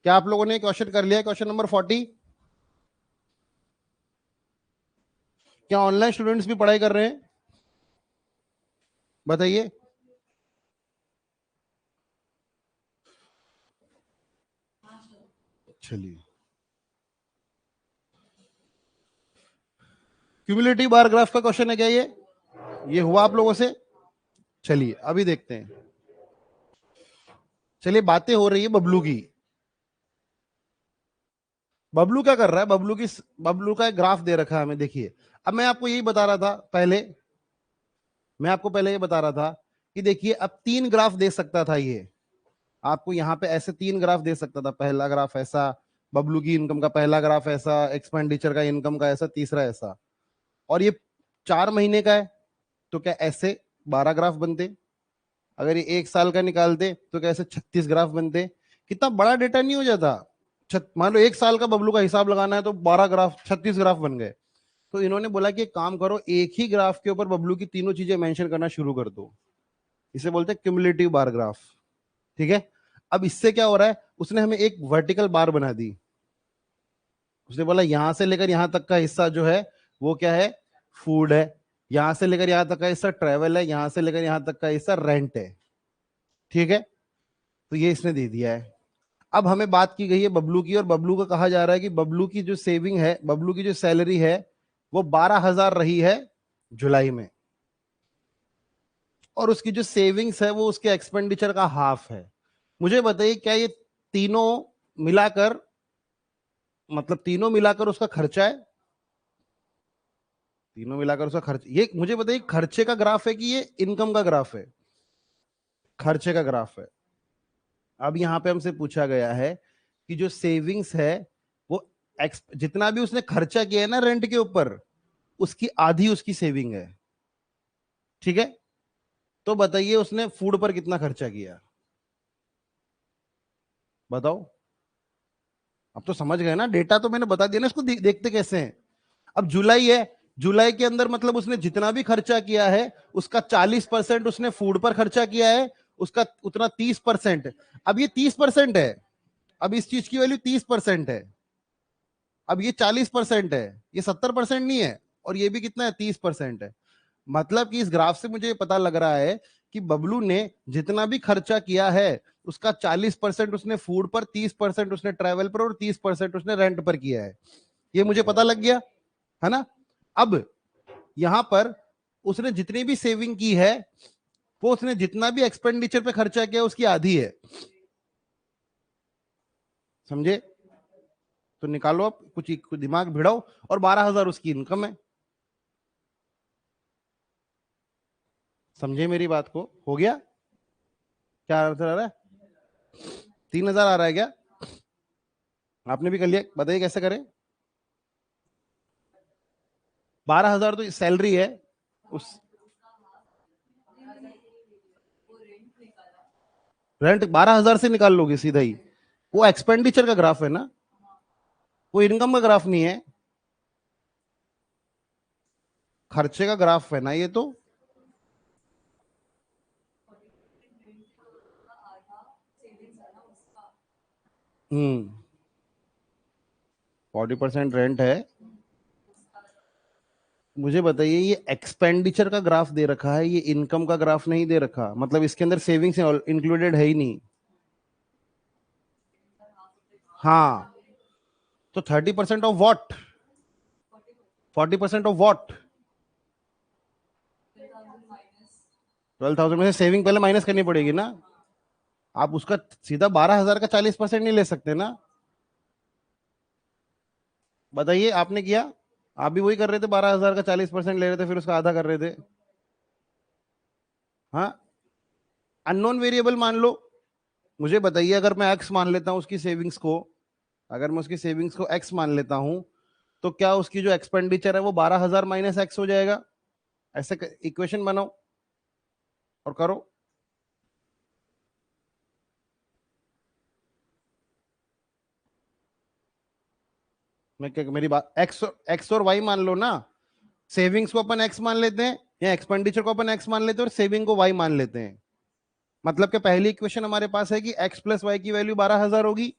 क्या आप लोगों ने क्वेश्चन कर लिया? Question number 40। क्या ऑनलाइन स्टूडेंट्स भी पढ़ाई कर रहे हैं? बताइए। चलिए, क्यूमुलेटिव बार ग्राफ का क्वेश्चन है क्या ये हुआ आप लोगों से? चलिए अभी देखते हैं। चलिए, बातें हो रही है बबलू की। बबलू क्या कर रहा है? बबलू का एक ग्राफ दे रखा है हमें, देखिए। अब मैं आपको यही बता रहा था पहले, मैं आपको पहले ये बता रहा था कि देखिए, अब 3 ग्राफ दे सकता था ये आपको, यहां पे ऐसे 3 ग्राफ दे सकता था। पहला ग्राफ ऐसा, बबलू की इनकम का पहला ग्राफ ऐसा, एक्सपेंडिचर का इनकम का ऐसा, तीसरा ऐसा। और ये 4 महीने का है, तो क्या ऐसे 12 ग्राफ बनते? अगर ये 1 साल का निकालते तो क्या ऐसे 36 ग्राफ बनते? कितना बड़ा डेटा नहीं हो जाता? मान लो 1 साल का बबलू का हिसाब लगाना है तो 12 ग्राफ, 36 ग्राफ बन गए। तो इन्होंने बोला कि एक काम करो, एक ही ग्राफ के ऊपर बबलू की तीनों चीजें मेंशन करना शुरू कर दो। इसे बोलते हैं क्यूमुलेटिव बार ग्राफ। ठीक है। अब इससे क्या हो रहा है, उसने हमें एक वर्टिकल बार बना दी। उसने बोला यहां से लेकर यहां तक का हिस्सा जो है वो क्या है? फूड है। यहां से लेकर यहां तक का हिस्सा ट्रेवल है। यहां से लेकर यहां तक का हिस्सा रेंट है। ठीक है। तो ये इसने दे दिया है। अब हमें बात की गई है बबलू की, और बबलू को कहा जा रहा है कि बबलू की जो सेविंग है, बबलू की जो सैलरी है वो 12,000 रही है जुलाई में, और उसकी जो सेविंग्स है वो उसके एक्सपेंडिचर का हाफ है। मुझे बताइए, क्या ये तीनों मिलाकर, मतलब तीनों मिलाकर उसका खर्चा है? तीनों मिलाकर उसका खर्च, ये मुझे बताइए खर्चे का ग्राफ है कि ये इनकम का ग्राफ है? खर्चे का ग्राफ है। अब यहां पे हमसे पूछा गया है कि जो सेविंग्स है वो जितना भी उसने खर्चा किया है ना रेंट के ऊपर, उसकी आधी उसकी सेविंग है। ठीक है। तो बताइए उसने फूड पर कितना खर्चा किया? बताओ। अब तो समझ गए ना, डेटा तो मैंने बता दिया ना, इसको देखते कैसे हैं। अब जुलाई है, जुलाई के अंदर मतलब उसने जितना भी खर्चा किया है उसका 40% उसने फूड पर खर्चा किया है, उसका उतना 30%। अब ये 30% है, अब इस चीज की वैल्यू 30% है। अब ये 40% है, ये 70% नहीं है। और ये भी कितना है? 30% है। मतलब कि इस ग्राफ से मुझे पता लग रहा है कि बबलू ने जितना भी खर्चा किया है उसका 40% उसने फूड पर, 30% उसने ट्रैवल पर, और 30% उसने रेंट पर किया है। ये मुझे पता लग गया है ना। अब यहां पर उसने जितनी भी सेविंग की है वो उसने जितना भी एक्सपेंडिचर पे खर्चा किया उसकी आधी है। समझे? तो निकालो, अब कुछ दिमाग भिड़ाओ। और 12,000 उसकी इनकम है। समझे मेरी बात को? हो गया? क्या आंसर आ रहा है? 3,000 आ रहा है क्या? आपने भी कर लिया? बताइए कैसे करें। 12,000 तो सैलरी है उस, रेंट 12,000 से निकाल लोगे सीधा ही? वो एक्सपेंडिचर का ग्राफ है ना, वो इनकम का ग्राफ नहीं है, खर्चे का ग्राफ है ना ये तो। हम्म। 40% रेंट है। मुझे बताइए, ये एक्सपेंडिचर का ग्राफ दे रखा है, ये इनकम का ग्राफ नहीं दे रखा, मतलब इसके अंदर सेविंग्स इंक्लूडेड है ही नहीं। हाँ। तो 30% ऑफ वॉट? 40% of what? 12,000 में से सेविंग पहले माइनस करनी पड़ेगी ना। आप उसका सीधा 12,000 का 40% नहीं ले सकते ना। बताइए, आपने किया? आप भी वही कर रहे थे, 12,000 का 40% ले रहे थे, फिर उसका आधा कर रहे थे। हाँ। अननोन वेरिएबल मान लो। मुझे बताइए, अगर मैं एक्स मान लेता हूं उसकी सेविंग्स को, अगर मैं उसकी सेविंग्स को एक्स मान लेता हूं, तो क्या उसकी जो एक्सपेंडिचर है वो 12,000 माइनस एक्स हो जाएगा? ऐसे इक्वेशन बनाओ और करो। मैं क्या, मेरी बात, एक्स और वाई मान लो ना। सेविंग्स को अपन एक्स मान लेते हैं, या एक्सपेंडिचर को अपन एक्स मान लेते हैं और सेविंग को वाई मान लेते हैं। मतलब कि पहली इक्वेशन हमारे पास है कि एक्स प्लस वाई की वैल्यू 12,000 होगी।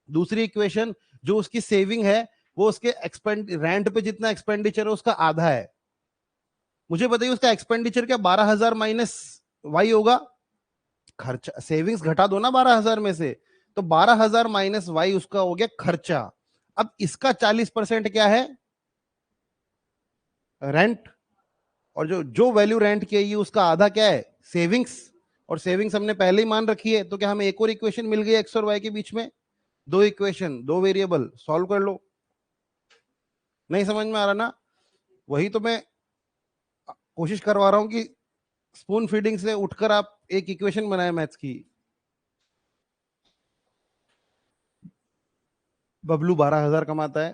दूसरी इक्वेशन, जो उसकी सेविंग है वो उसके एक्सपेंड रेंट पे जितना एक्सपेंडिचर है उसका आधा है। मुझे बताइए उसका एक्सपेंडिचर क्या 12,000 माइनस वाई होगा? खर्चा, सेविंग्स घटा दो ना 12,000 में से, तो 12,000 माइनस वाई उसका हो गया खर्चा। अब इसका 40% क्या है? रेंट। और जो जो वैल्यू रेंट की है उसका आधा क्या है? सेविंग्स। और सेविंग्स हमने पहले ही मान रखी है, तो क्या हमें एक और इक्वेशन मिल गई एक्स और वाई के बीच में? दो इक्वेशन, दो वेरिएबल, सॉल्व कर लो। नहीं समझ में आ रहा ना? वही तो मैं कोशिश करवा रहा हूं कि स्पून फीडिंग से उठकर आप एक इक्वेशन बनाए मैथ्स की। बबलू 12,000 कमाता है।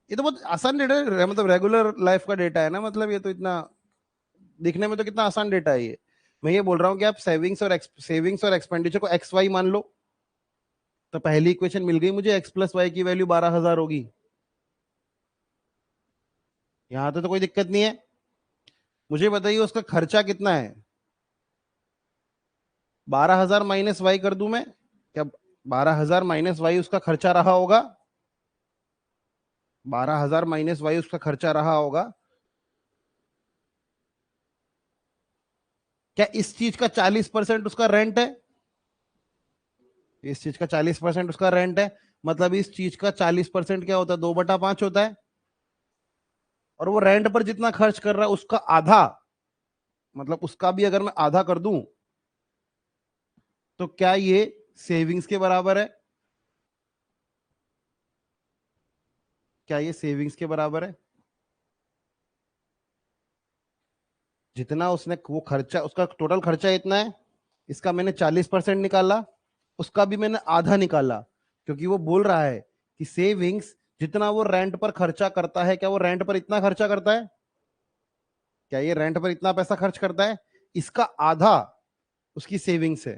ये तो बहुत आसान डेटा है, मतलब रेगुलर लाइफ का डेटा है ना, मतलब ये तो इतना दिखने में तो कितना आसान डेटा है ये। मैं ये बोल रहा हूँ कि आप सेविंग्स और एक्सपेंडिचर को एक्स वाई मान लो, तो पहली इक्वेशन मिल गई मुझे, एक्स प्लस वाई की वैल्यू 12,000 होगी। यहां तो कोई दिक्कत नहीं है। मुझे बताइए उसका खर्चा कितना है? 12,000 माइनस वाई कर दूं मैं क्या? 12,000 माइनस वाई उसका खर्चा रहा होगा। 12,000 माइनस वाई उसका खर्चा रहा होगा। क्या इस चीज का 40% उसका रेंट है? इस चीज का 40% उसका रेंट है। मतलब इस चीज का 40% क्या होता है? 2/5 होता है। और वो रेंट पर जितना खर्च कर रहा है उसका आधा, मतलब उसका भी अगर मैं आधा कर दूं, तो क्या ये सेविंग्स के बराबर है? क्या ये सेविंग्स के बराबर है? जितना उसने वो खर्चा, उसका टोटल खर्चा इतना है, इसका मैंने 40% निकाला, उसका भी मैंने आधा निकाला। क्योंकि वो बोल रहा है कि सेविंग्स जितना वो रेंट पर खर्चा करता है, क्या वो रेंट पर इतना खर्चा करता है? क्या ये रेंट पर इतना पैसा खर्च करता है? इसका आधा उसकी सेविंग्स है।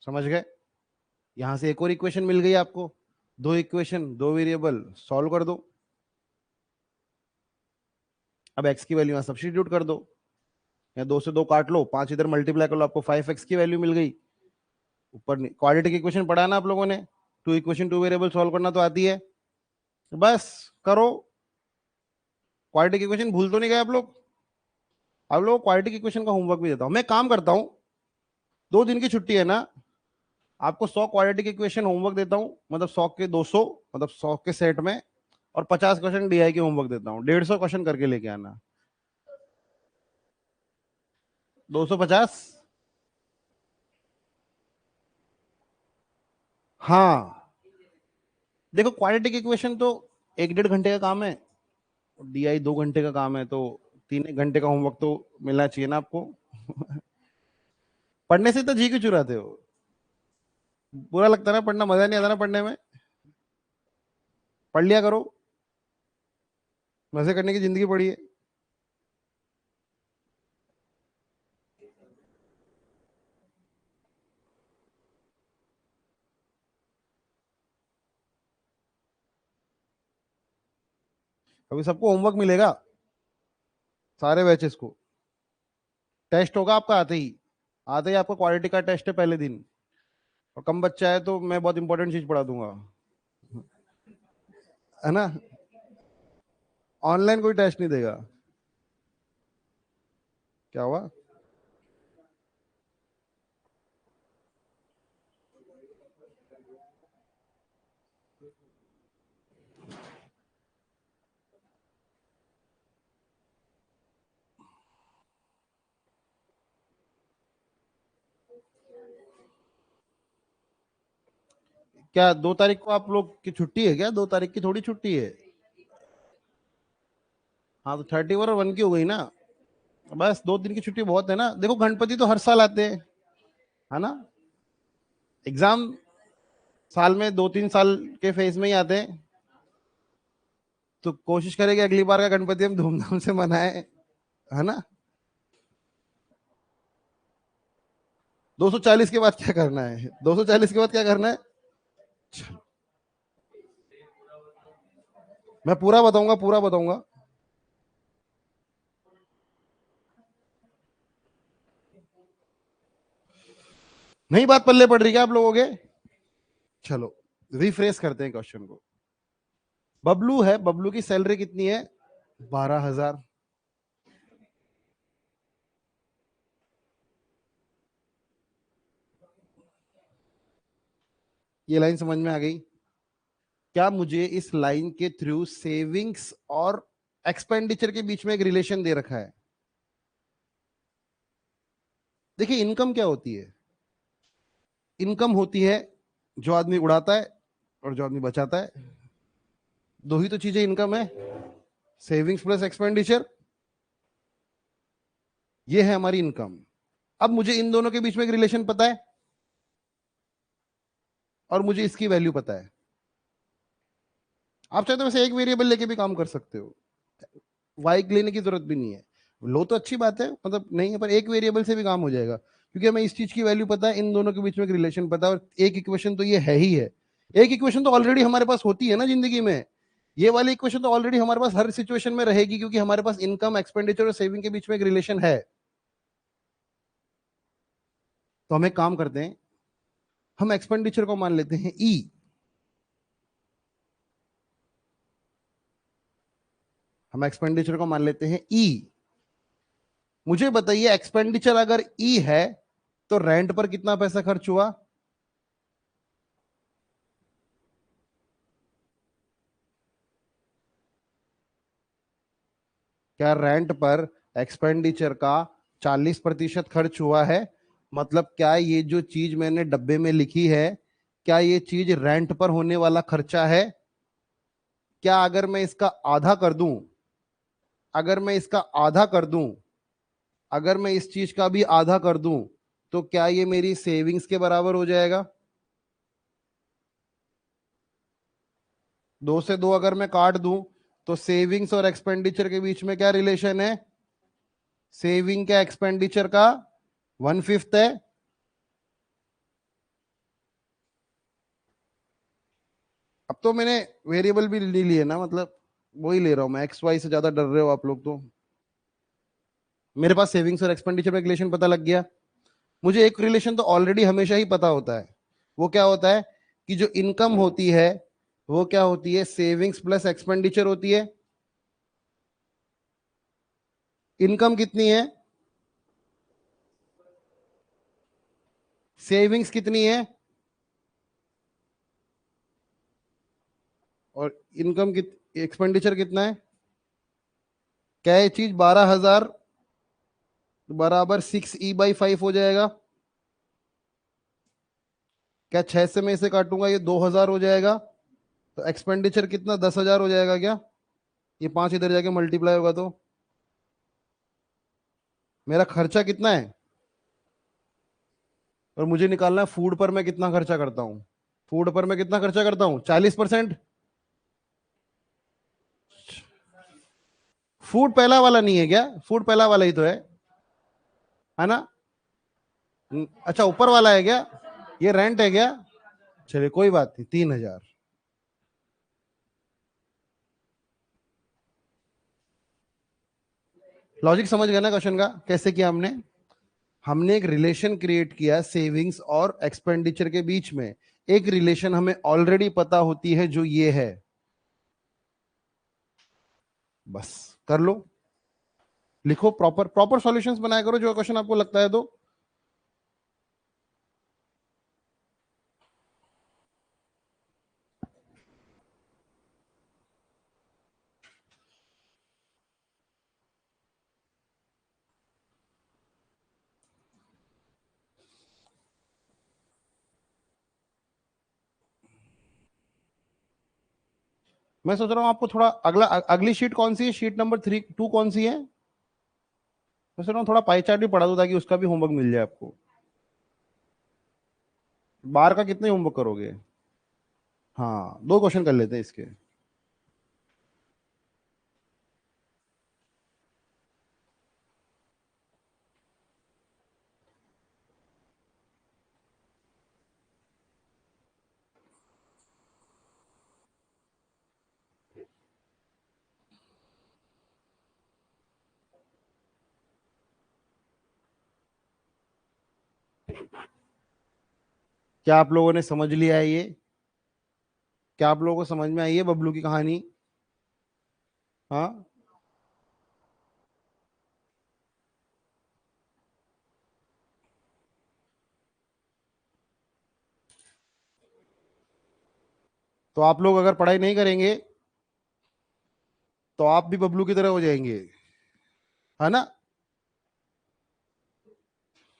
समझ गए? यहां से एक और इक्वेशन मिल गई आपको। दो इक्वेशन, दो वेरिएबल, सॉल्व कर दो। अब एक्स की वैल्यू यहां सब्स्टिट्यूट कर दो, या दो से दो काट लो, 5 इधर मल्टीप्लाई कर लो, आपको 5x की वैल्यू मिल गई। ऊपर क्वाड्रेटिक इक्वेशन पढ़ा ना आप लोगों ने? Two equation two variable solve करना तो आती है। बस करो। क्वाड्रेटिक इक्वेशन भूल तो नहीं गए आप लोग? आप लोगों को क्वाड्रेटिक इक्वेशन का होमवर्क भी देता हूं मैं। काम करता हूं, 2 दिन की छुट्टी है ना, आपको 100 क्वाड्रेटिक इक्वेशन होमवर्क देता हूं, मतलब 100 के 200, मतलब 100 के सेट में। और 50 क्वेश्चन डीआई के होमवर्क देता हूं, 150 क्वेश्चन करके लेके आना। 250। हाँ, देखो क्वाड्रेटिक इक्वेशन तो 1-1.5 घंटे का काम है, डीआई 2 घंटे का काम है, तो 3 घंटे का होमवर्क तो मिलना चाहिए ना आपको। पढ़ने से तो जी क्यों चुराते हो? बुरा लगता है ना पढ़ना, मजा नहीं आता ना पढ़ने में। पढ़ लिया करो, मजे करने की जिंदगी पड़ी है। अभी सबको होमवर्क मिलेगा, सारे बैचेस को। टेस्ट होगा आपका आते ही आपका क्वालिटी का टेस्ट है पहले दिन। और कम बच्चा है तो मैं बहुत इंपॉर्टेंट चीज पढ़ा दूंगा, है ना? ऑनलाइन कोई टेस्ट नहीं देगा। क्या हुआ? क्या 2 तारीख को आप लोग की छुट्टी है? क्या 2 तारीख की थोड़ी छुट्टी है? हाँ, तो 31 और 1 की हो गई ना। बस 2 दिन की छुट्टी बहुत है ना। देखो गणपति तो हर साल आते हैं, है ना? एग्जाम साल में 2-3 साल के फेज में ही आते हैं। तो कोशिश करेंगे अगली बार का गणपति हम धूमधाम से मनाए, है ना? 240 के बाद क्या करना है? 240 के बाद क्या करना है? मैं पूरा बताऊंगा, पूरा बताऊंगा। नहीं बात पल्ले पड़ रही क्या आप लोगों के? चलो रिफ्रेश करते हैं क्वेश्चन को। बबलू है, बबलू की सैलरी कितनी है? 12,000। ये लाइन समझ में आ गई? क्या मुझे इस लाइन के थ्रू सेविंग्स और एक्सपेंडिचर के बीच में एक रिलेशन दे रखा है? देखिए, इनकम क्या होती है? इनकम होती है जो आदमी उड़ाता है और जो आदमी बचाता है। दो ही तो चीजें इनकम है, सेविंग्स प्लस एक्सपेंडिचर। ये है हमारी इनकम। अब मुझे इन दोनों के बीच में एक रिलेशन पता है और मुझे इसकी वैल्यू पता है। आप चाहे तो वैसे एक वेरिएबल लेके भी काम कर सकते हो, वाई लेने की जरूरत भी नहीं है। लो तो अच्छी बात है, मतलब नहीं है, पर एक वेरिएबल से भी काम हो जाएगा, क्योंकि हमें इस चीज की वैल्यू पता है, इन दोनों के बीच में एक रिलेशन पता है, और एक इक्वेशन तो ये है ही है। एक इक्वेशन तो ऑलरेडी हमारे पास होती है ना जिंदगी में। ये वाली इक्वेशन तो ऑलरेडी हमारे पास हर सिचुएशन में रहेगी, क्योंकि हमारे पास इनकम, एक्सपेंडिचर और सेविंग के बीच में एक रिलेशन है। तो हम एक काम करते हैं, हम एक्सपेंडिचर को मान लेते हैं ई। हम एक्सपेंडिचर को मान लेते हैं ई। मुझे बताइए, एक्सपेंडिचर अगर ई है तो रेंट पर कितना पैसा खर्च हुआ? क्या रेंट पर एक्सपेंडिचर का 40% खर्च हुआ है? मतलब क्या ये जो चीज मैंने डब्बे में लिखी है, क्या ये चीज रेंट पर होने वाला खर्चा है? क्या अगर मैं इसका आधा कर दूं, अगर मैं इसका आधा कर दूं, अगर मैं इस चीज का भी आधा कर दूं, तो क्या ये मेरी सेविंग्स के बराबर हो जाएगा? दो से दो अगर मैं काट दूं, तो सेविंग्स और एक्सपेंडिचर के बीच में क्या रिलेशन है? सेविंग का एक्सपेंडिचर का 1/5 है। अब तो मैंने वेरिएबल भी ले लिए ना, मतलब वही ले रहा हूं मैं, एक्स वाई से ज्यादा डर रहे हो आप लोग तो। मेरे पास सेविंग्स और एक्सपेंडिचर का रिलेशन पता लग गया। मुझे एक रिलेशन तो ऑलरेडी हमेशा ही पता होता है। वो क्या होता है कि जो इनकम होती है वो क्या होती है? सेविंग्स प्लस एक्सपेंडिचर होती है। इनकम कितनी है? सेविंग्स कितनी है? और इनकम कित एक्सपेंडिचर कितना है? क्या ये चीज 12,000 बराबर 6E/5 हो जाएगा? क्या 6 से मैं इसे काटूंगा, ये 2,000 हो जाएगा? तो एक्सपेंडिचर कितना, 10,000 हो जाएगा क्या? ये 5 इधर जाके मल्टीप्लाई होगा तो मेरा खर्चा कितना है? और मुझे निकालना है फूड पर मैं कितना खर्चा करता हूँ। फूड पर मैं कितना खर्चा करता हूँ? 40%। फूड पहला वाला नहीं है क्या? फूड पहला वाला ही तो है ना? अच्छा, ऊपर वाला है क्या? ये रेंट है क्या? चलिए कोई बात नहीं, 3,000। लॉजिक समझ गए ना क्वेश्चन का, कैसे किया हमने? हमने एक रिलेशन क्रिएट किया सेविंग्स और एक्सपेंडिचर के बीच में। एक रिलेशन हमें ऑलरेडी पता होती है जो ये है। बस कर लो, लिखो, प्रॉपर प्रॉपर सॉल्यूशंस बनाया करो जो क्वेश्चन आपको लगता है तो। मैं सोच रहा हूँ आपको थोड़ा अगली शीट कौन सी है? शीट नंबर 2 कौन सी है? मैं सोच रहा हूँ थोड़ा पाई चार्ट भी पढ़ा दो ताकि उसका भी होमवर्क मिल जाए आपको। बार का कितने होमवर्क करोगे? हाँ, 2 क्वेश्चन कर लेते हैं इसके। क्या आप लोगों ने समझ लिया है ये? क्या आप लोगों को समझ में आई है बबलू की कहानी? हाँ। तो आप लोग अगर पढ़ाई नहीं करेंगे तो आप भी बबलू की तरह हो जाएंगे, है ना,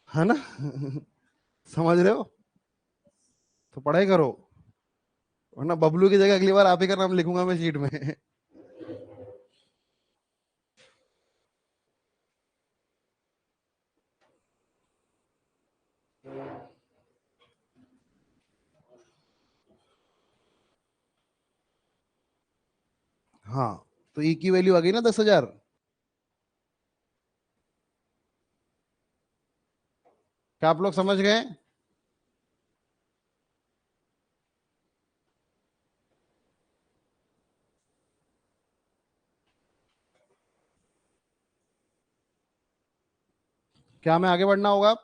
है ना। समझ रहे हो? तो पढ़ाई करो, वरना बबलू की जगह अगली बार आप ही का नाम लिखूंगा मैं शीट में। हाँ, तो ई की वैल्यू आ गई ना 10,000। क्या आप लोग समझ गए? क्या हमें आगे बढ़ना होगा?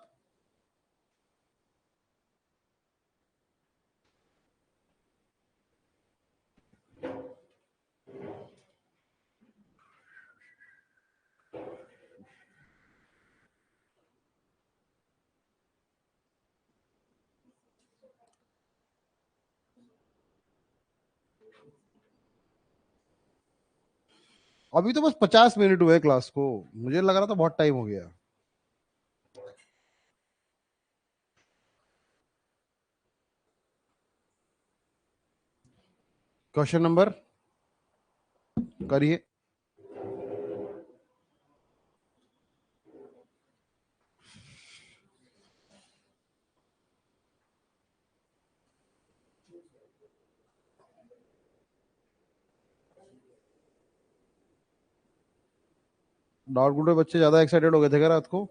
अभी तो बस 50 मिनट हुए क्लास को, मुझे लग रहा था बहुत टाइम हो गया। क्वेश्चन नंबर करिए। डाउट ग्रुप में बच्चे ज्यादा एक्साइटेड हो गए थे क्या रात को?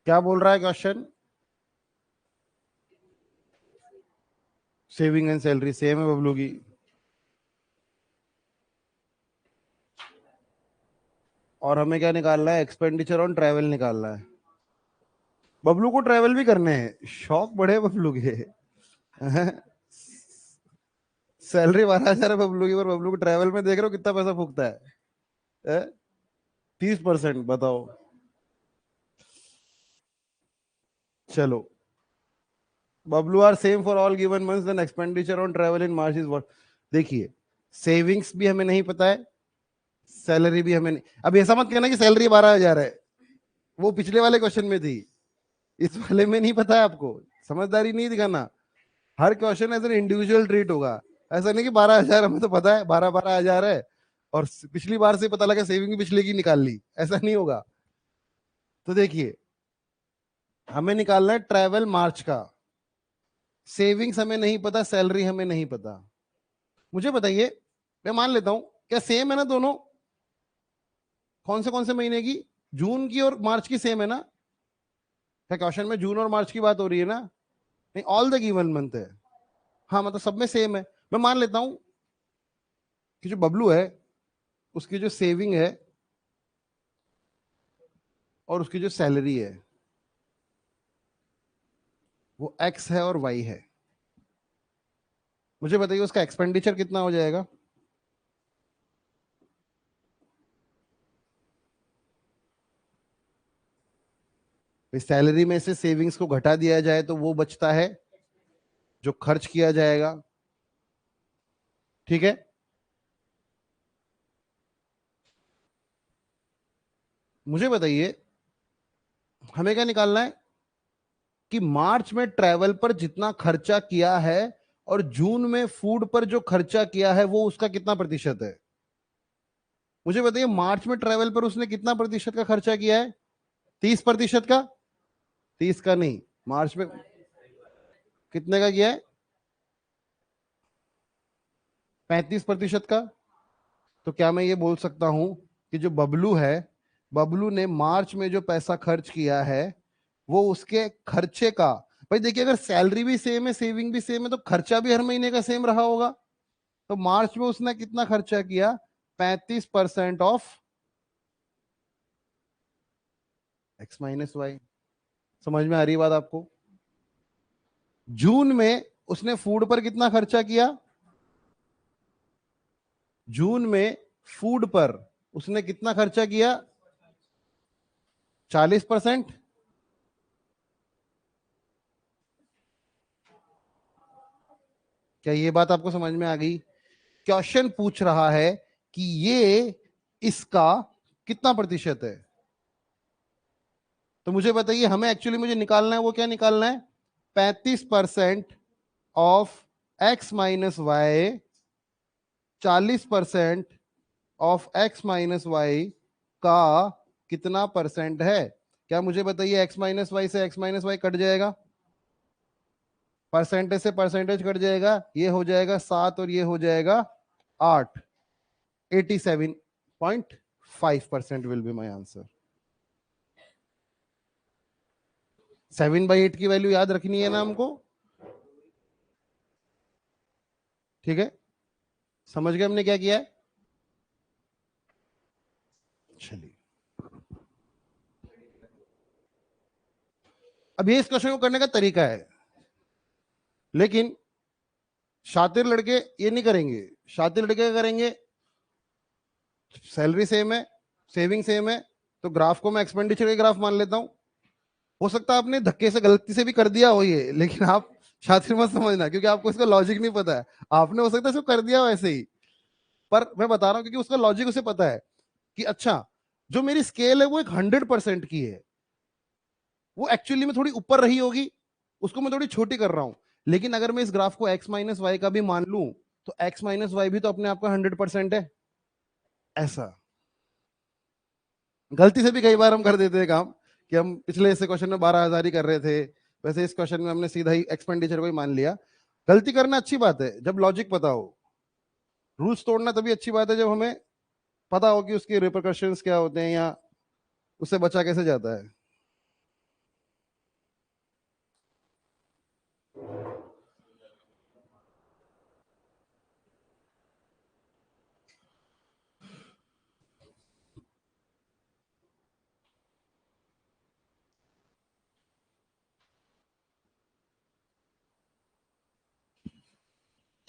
क्या बोल रहा है question? Saving and salary same है बबलू की। और हमें क्या निकालना है? एक्सपेंडिचर ऑन ट्रैवल निकालना है। बबलू को ट्रैवल भी करने हैं, शौक बड़े बबलू के। सैलरी 12,000 है बबलू की, पर बबलू को ट्रैवल में देख रहे हो कितना पैसा फूकता है? 30%, बताओ। चलो, Bablu are same for all given months, then expenditure on travel in March is what. देखिए, सेविंग्स भी हमें नहीं पता है, सैलरी भी हमें नहीं। अब ऐसा मत कहना कि सैलरी 12,000 है, वो पिछले वाले क्वेश्चन में थी, इस वाले में नहीं पता है आपको। समझदारी नहीं दिखाना, हर question as an individual treat होगा। ऐसा नहीं कि 12,000 हमें तो पता है, 12,000 है और पिछली बार से पता लगा सेविंग पिछले की निकाल ली, ऐसा नहीं होगा। तो देखिए, हमें निकालना है ट्रैवल मार्च का, सेविंग्स हमें नहीं पता, सैलरी हमें नहीं पता। मुझे बताइए, मैं मान लेता हूं, क्या सेम है ना दोनों? कौन से महीने की? जून की और मार्च की सेम है ना? क्या क्वेश्चन में जून और मार्च की बात हो रही है ना? नहीं, ऑल द गिवन मंथ है। हाँ, मतलब सब में सेम है। मैं मान लेता हूं कि जो बबलू है उसकी जो सेविंग है और उसकी जो सैलरी है वो एक्स है और वाई है। मुझे बताइए उसका एक्सपेंडिचर कितना हो जाएगा? सैलरी में से सेविंग्स को घटा दिया जाए तो वो बचता है जो खर्च किया जाएगा। ठीक है, मुझे बताइए हमें क्या निकालना है कि मार्च में ट्रैवल पर जितना खर्चा किया है और जून में फूड पर जो खर्चा किया है वो उसका कितना प्रतिशत है। मुझे बताइए मार्च में ट्रैवल पर उसने कितना प्रतिशत का खर्चा किया है? 30% का? 30 का नहीं, मार्च में कितने का किया है? 35% का। तो क्या मैं ये बोल सकता हूं कि जो बबलू है, बबलू ने मार्च में जो पैसा खर्च किया है वो उसके खर्चे का। भाई देखिए, अगर सैलरी भी सेम है, सेविंग भी सेम है, तो खर्चा भी हर महीने का सेम रहा होगा। तो मार्च में उसने कितना खर्चा किया? 35% ऑफ एक्स माइनस वाई। समझ में आ रही है बात आपको? जून में उसने फूड पर कितना खर्चा किया? जून में फूड पर उसने कितना खर्चा किया? 40%। क्या ये बात आपको समझ में आ गई? क्वेश्चन पूछ रहा है कि ये इसका कितना प्रतिशत है। तो मुझे बताइए, हमें एक्चुअली मुझे निकालना है, वो क्या निकालना है? 35% of X minus Y, 40% of X minus Y का कितना परसेंट है? क्या मुझे बताइए, एक्स माइनस वाई से एक्स माइनस वाई कट जाएगा, परसेंटेज से परसेंटेज कट जाएगा, ये हो जाएगा 7 और ये हो जाएगा 8। 87.5% विल बी माई आंसर। 7/8 की वैल्यू याद रखनी है ना हमको, ठीक है? समझ गए हमने क्या किया है? चलिए, अब ये इस क्वेश्चन को करने का तरीका है, लेकिन शातिर लड़के ये नहीं करेंगे। शातिर लड़के क्या करेंगे? सैलरी सेम है, सेविंग सेम है, तो ग्राफ को मैं एक्सपेंडिचर के ग्राफ मान लेता हूं। हो सकता है आपने धक्के से गलती से भी कर दिया हो ये, लेकिन आप शातिर मत समझना, क्योंकि आपको इसका लॉजिक नहीं पता है। आपने हो सकता है इसको कर दिया हो ऐसे ही, पर मैं बता रहा हूं क्योंकि उसका लॉजिक उसे पता है कि अच्छा, जो मेरी स्केल है वो एक 100% की है, वो एक्चुअली में थोड़ी ऊपर रही होगी, उसको मैं थोड़ी छोटी कर रहा हूं। लेकिन अगर मैं इस ग्राफ को एक्स माइनस वाई का भी मान लूं, तो एक्स माइनस वाई भी तो अपने आप का 100% है। ऐसा गलती से भी कई बार हम कर देते हैं काम, कि हम पिछले ऐसे क्वेश्चन में 12,000 ही कर रहे थे, वैसे इस क्वेश्चन में हमने सीधा ही एक्सपेंडिचर को ही मान लिया। गलती करना अच्छी बात है जब लॉजिक पता हो, रूल्स तोड़ना तभी अच्छी बात है जब हमें पता हो कि उसके रिपरकशंस क्या होते हैं या उससे बचा कैसे जाता है।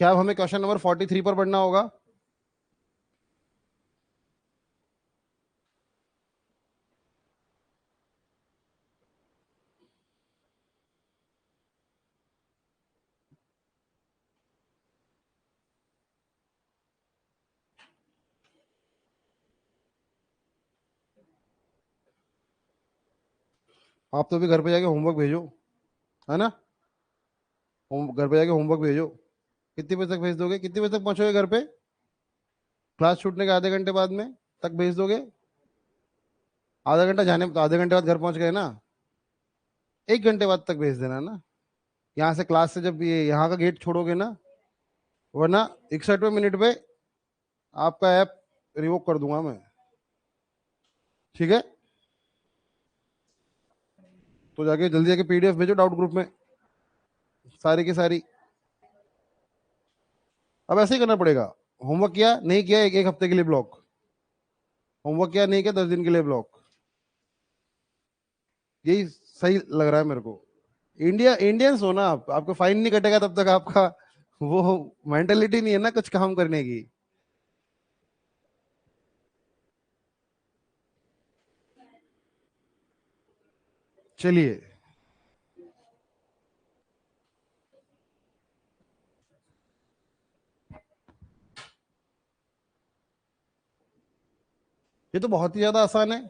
क्या अब हमें क्वेश्चन नंबर 43 पर पढ़ना होगा? आप तो भी घर पे जाके होमवर्क भेजो, है ना? घर पे जाके होमवर्क भेजो। कितने बजे तक भेज दोगे? कितने बजे तक पहुंचोगे घर पे? क्लास छूटने के आधे घंटे बाद में तक भेज दोगे? आधा घंटा जाने, तो आधे घंटे बाद घर पहुंच गए ना, 1 घंटे बाद तक भेज देना ना। यहाँ से क्लास से जब ये यहाँ का गेट छोड़ोगे ना, वरना 61वें मिनट पे आपका ऐप रिवोक कर दूंगा मैं, ठीक है? तो जाके जल्दी जाके पीडीएफ भेजो डाउट ग्रुप में, सारी की सारी। अब ऐसे ही करना पड़ेगा। होमवर्क किया नहीं किया, एक एक हफ्ते के लिए ब्लॉक। होमवर्क किया नहीं किया, 10 दिन के लिए ब्लॉक। यही सही लग रहा है मेरे को। इंडियंस हो ना आप, आपको फाइन नहीं कटेगा तब तक आपका वो मेंटेलिटी नहीं है ना कुछ काम करने की। चलिए, ये तो बहुत ही ज्यादा आसान है।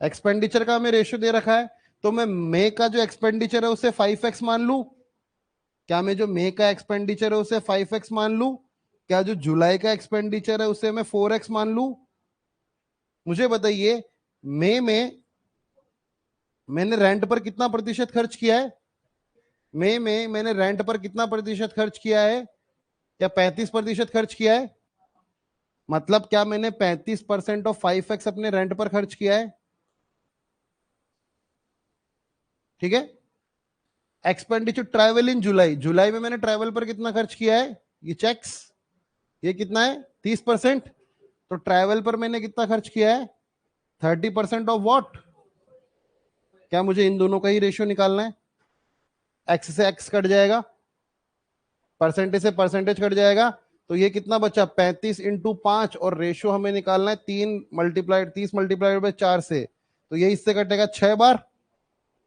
एक्सपेंडिचर का हमें रेशियो दे रखा है, तो मैं मई का जो एक्सपेंडिचर है उसे 5x मान लू। क्या मैं जो मई का एक्सपेंडिचर है उसे 5x मान लू? क्या जो जुलाई का एक्सपेंडिचर है उसे मैं 4x मान लू? मुझे बताइए, मई में मैंने रेंट पर कितना प्रतिशत खर्च किया है? मई में मैंने रेंट पर कितना प्रतिशत खर्च किया है? क्या 35% खर्च किया है? मतलब क्या मैंने 35% ऑफ 5x अपने रेंट पर खर्च किया है? ठीक है। एक्सपेंडिचर ट्रैवल इन जुलाई, जुलाई में मैंने ट्रैवल पर कितना खर्च किया है? ये चेक्स, ये कितना है 30%। तो ट्रैवल पर मैंने कितना खर्च किया है 30% ऑफ व्हाट। क्या मुझे इन दोनों का ही रेशियो निकालना है? एक्स से एक्स कट जाएगा, परसेंटेज से परसेंटेज कट जाएगा, तो ये कितना बचा 35 × 5, और रेशियो हमें निकालना है 30 मल्टीप्लाइड 4 से, तो ये इससे कटेगा 6 बार,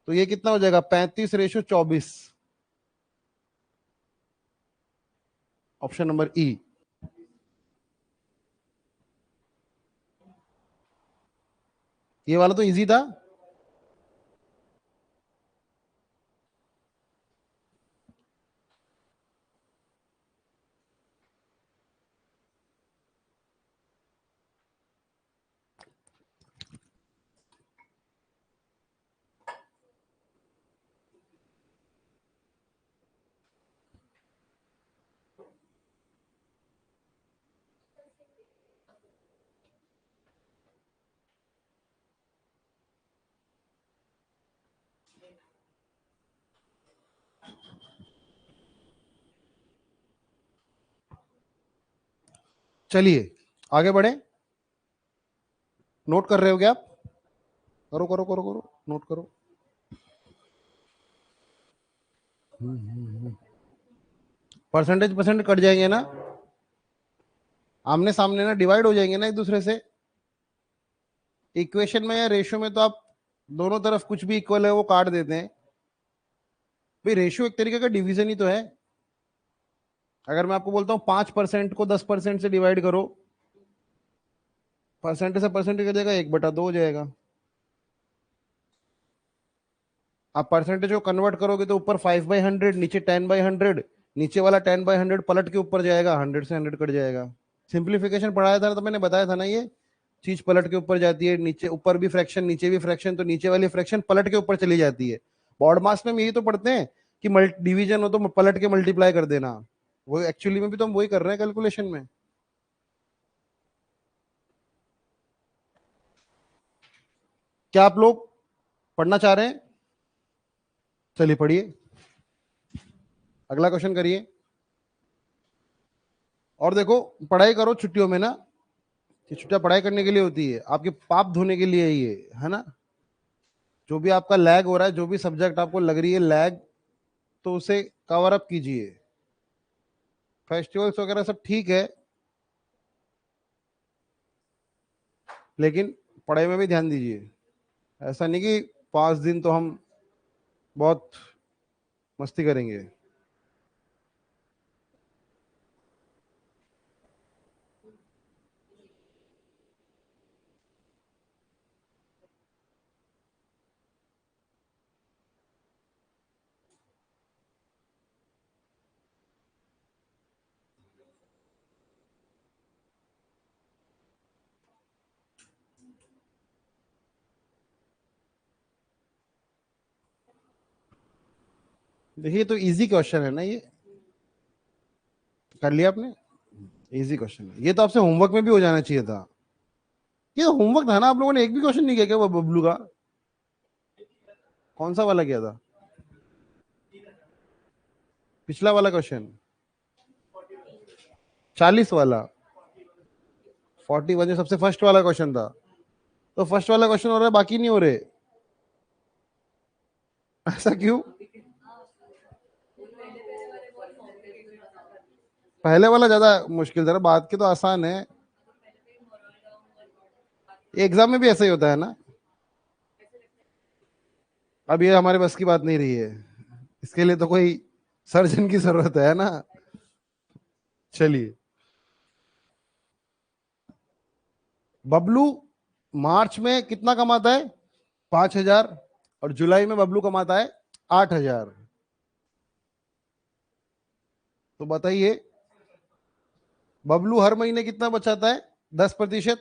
तो ये कितना हो जाएगा 35/24। ऑप्शन नंबर ई। ये वाला तो इजी था। चलिए आगे बढ़े। नोट कर रहे हो क्या आप? करो करो करो करो, नोट करो। परसेंटेज परसेंट कट जाएंगे ना, आमने सामने ना डिवाइड हो जाएंगे ना एक दूसरे से। इक्वेशन में या रेशियो में तो आप दोनों तरफ कुछ भी इक्वल है वो काट देते हैं। भाई रेशियो एक तरीके का डिवीजन ही तो है। अगर मैं आपको बोलता हूँ 5% को 10% से डिवाइड करो, परसेंटेज से परसेंटेज हो जाएगा 1/2 हो जाएगा। आप परसेंटेज को कन्वर्ट करोगे तो ऊपर 5/100, नीचे 10/100, नीचे वाला 10/100 पलट के ऊपर जाएगा, 100 से 100 कट जाएगा। सिंप्लीफिकेशन पढ़ाया था ना, तो मैंने बताया था ना, ये चीज पलट के ऊपर जाती है, नीचे ऊपर भी फ्रैक्शन नीचे भी फ्रैक्शन, तो नीचे वाली फ्रैक्शन पलट के ऊपर चली जाती है। बॉर्ड मास में हम यही तो पढ़ते हैं कि डिवीजन हो तो पलट के मल्टीप्लाई कर देना। वो एक्चुअली में भी तो हम वही कर रहे हैं कैलकुलेशन में। क्या आप लोग पढ़ना चाह रहे हैं? चलिए पढ़िए, अगला क्वेश्चन करिए। और देखो, पढ़ाई करो छुट्टियों में ना, ये छुट्टियां पढ़ाई करने के लिए होती है, आपके पाप धोने के लिए ये है ना। जो भी आपका लैग हो रहा है, जो भी सब्जेक्ट आपको लग रही है लैग, तो उसे कवर अप कीजिए। फेस्टिवल्स वगैरह सब ठीक है, लेकिन पढ़ाई में भी ध्यान दीजिए। ऐसा नहीं कि 5 दिन तो हम बहुत मस्ती करेंगे। देखिए तो इजी क्वेश्चन है ना ये, कर लिया आपने? इजी क्वेश्चन है ये, तो आपसे होमवर्क में भी हो जाना चाहिए था। ये होमवर्क था ना, आप लोगों ने एक भी क्वेश्चन नहीं किया क्या वो बबलू का? कौन सा वाला किया था? पिछला वाला क्वेश्चन 40 वाला, 41 जो सबसे फर्स्ट वाला क्वेश्चन था। तो फर्स्ट वाला क्वेश्चन हो रहा है, बाकी नहीं हो रहे, ऐसा क्यों? पहले वाला ज्यादा मुश्किल था ना, बाद के तो आसान है। एग्जाम में भी ऐसा ही होता है ना। अब ये हमारे बस की बात नहीं रही है, इसके लिए तो कोई सर्जन की जरूरत है ना। चलिए, बबलू मार्च में कितना कमाता है? 5,000। और जुलाई में बबलू कमाता है 8,000। तो बताइए बबलू हर महीने कितना बचाता है? 10%।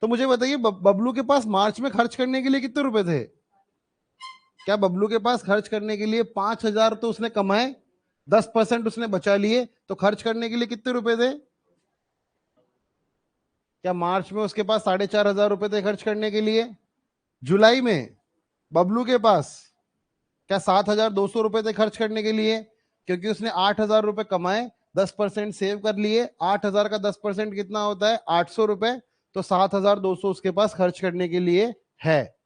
तो मुझे बताइए बबलू के पास मार्च में खर्च करने के लिए कितने रुपए थे? क्या बबलू के पास खर्च करने के लिए 5,000 तो उसने कमाए, 10% उसने बचा लिए, तो खर्च करने के लिए कितने रुपए थे? क्या मार्च में उसके पास 4,500 रुपए थे खर्च करने के लिए? जुलाई में बबलू के पास क्या 7,200 रुपए थे खर्च करने के लिए? क्योंकि उसने 8,000 रुपए कमाए, 10% सेव कर लिए, 8,000 का 10% कितना होता है 800 रुपए, तो 7,200 उसके पास खर्च करने के लिए है।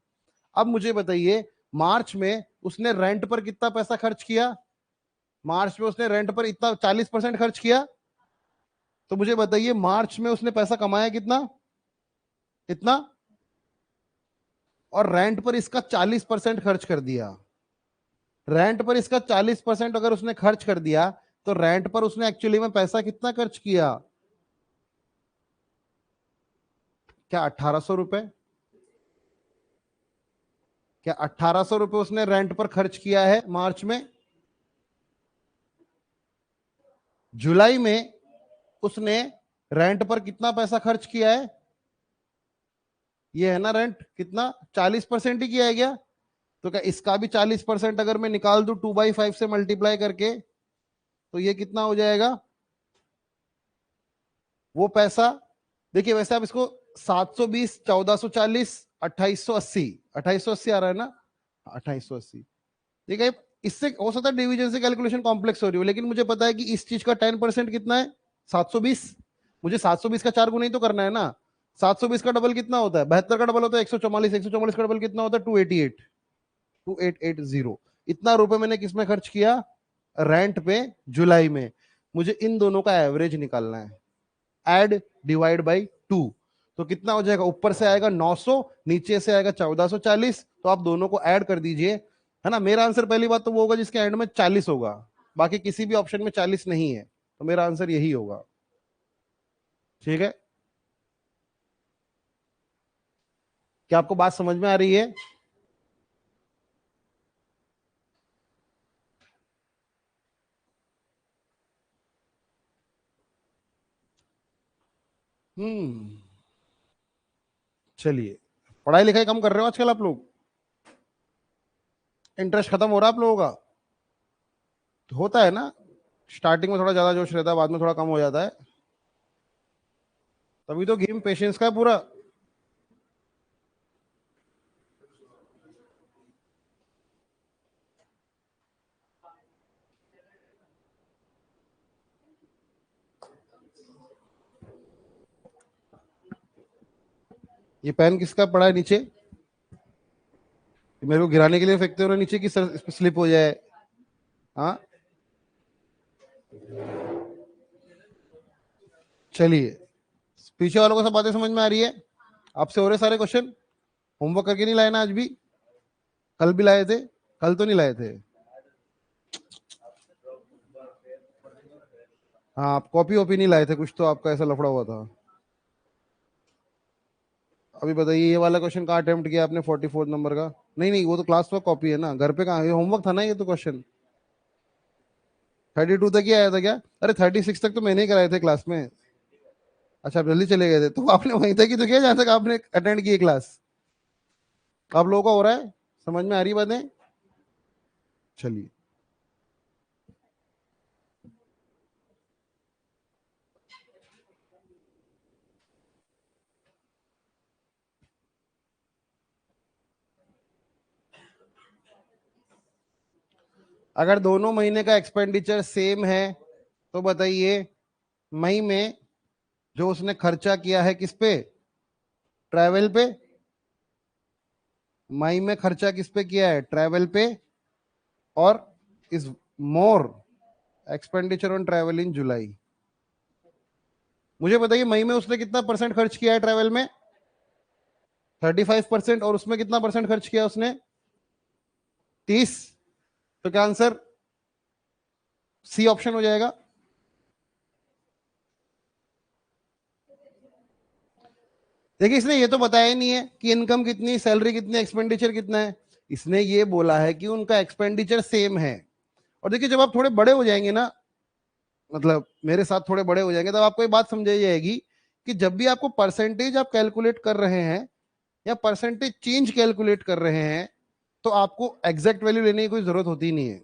अब मुझे बताइए मार्च में उसने रेंट पर कितना पैसा खर्च किया, मार्च में उसने रेंट पर इतना 40% खर्च किया, तो मुझे बताइए मार्च में उसने पैसा कमाया कितना, इतना, और रेंट पर इसका 40% खर्च कर दिया। रेंट पर इसका 40% अगर उसने खर्च कर दिया तो रेंट पर उसने एक्चुअली में पैसा कितना खर्च किया, क्या 1,800 रुपए, क्या 1,800 रुपए उसने रेंट पर खर्च किया है मार्च में। जुलाई में उसने रेंट पर कितना पैसा खर्च किया है, ये है ना रेंट, कितना 40% ही किया है क्या, तो क्या इसका भी 40% अगर मैं निकाल दूं 2/5 से मल्टीप्लाई करके, तो ये कितना हो जाएगा वो पैसा। देखिए वैसे आप इसको 720, 1440, 2880, 2880 आ रहा है ना, 2880, ठीक है। इससे हो सकता है डिवीजन से कैलकुलेशन कॉम्प्लेक्स हो रही हो, लेकिन मुझे पता है कि इस चीज का 10% कितना है 720। मुझे 720 का 4 गुना ही तो करना है ना। 720 का डबल कितना होता है, 72 का डबल होता है 144, 144 का डबल कितना होता है 288, 2880। इतना रुपए मैंने किसमें खर्च किया, रेंट पे, जुलाई में। मुझे इन दोनों का एवरेज निकालना है, एड डिवाइड बाई 2, तो कितना हो जाएगा, ऊपर से आएगा 900, नीचे से आएगा 1440, तो आप दोनों को ऐड कर दीजिए, है ना। मेरा आंसर पहली बात तो वो होगा जिसके एंड में 40 होगा, बाकी किसी भी ऑप्शन में 40 नहीं है, तो मेरा आंसर यही होगा, ठीक है। क्या आपको बात समझ में आ रही है। चलिए, पढ़ाई लिखाई कम कर रहे हो आजकल आप लोग, इंटरेस्ट खत्म हो रहा है आप लोगों का, तो होता है ना, स्टार्टिंग में थोड़ा ज्यादा जोश रहता है, बाद में थोड़ा कम हो जाता है, तभी तो गेम पेशेंस का है पूरा। ये पेन किसका पड़ा है नीचे, मेरे को गिराने के लिए फेंकते हो ना नीचे, कि सर इस पे स्लिप हो जाए। हाँ, चलिए, पीछे वालों को सब बातें समझ में आ रही है, आपसे हो रहे सारे क्वेश्चन, होमवर्क करके नहीं लाए ना आज भी, कल भी लाए थे, कल तो नहीं लाए थे। हाँ, आप कॉपी वॉपी नहीं लाए थे, कुछ तो आपका ऐसा लफड़ा हुआ था। अभी बताइए ये वाला क्वेश्चन कहाँ अटेम्प्ट किया आपने 44 नंबर का, नहीं नहीं वो तो क्लास वर्क कॉपी है ना, घर पे कहाँ, ये होमवर्क था ना ये तो क्वेश्चन। 32 तक ही आया था क्या, अरे 36 तक तो मैंने ही कराए थे क्लास में। अच्छा, आप जल्दी चले गए थे, तो आपने वहीं तक ही तो किया जहां तक आपने अटेंड की क्लास। आप लोगों का हो रहा है, समझ में आ रही बातें। चलिए, अगर दोनों महीने का एक्सपेंडिचर सेम है तो बताइए मई में जो उसने खर्चा किया है किस पे, ट्रैवल पे, मई में खर्चा किस पे किया है, ट्रैवल पे, और is more expenditure on travel in July. मुझे बताइए मई में उसने कितना परसेंट खर्च किया है ट्रैवल में, 35%, और उसमें कितना परसेंट खर्च किया उसने, 30, तो क्या आंसर सी ऑप्शन हो जाएगा। देखिए इसने ये तो बताया ही नहीं है कि इनकम कितनी, सैलरी कितनी, एक्सपेंडिचर कितना है, इसने ये बोला है कि उनका एक्सपेंडिचर सेम है। और देखिए जब आप थोड़े बड़े हो जाएंगे ना, मतलब मेरे साथ थोड़े बड़े हो जाएंगे, तब आपको ये बात समझाई जाएगी कि जब भी आपको परसेंटेज आप कैलकुलेट कर रहे हैं या परसेंटेज चेंज कैलकुलेट कर रहे हैं, तो आपको एग्जैक्ट वैल्यू लेने की कोई जरूरत होती नहीं है।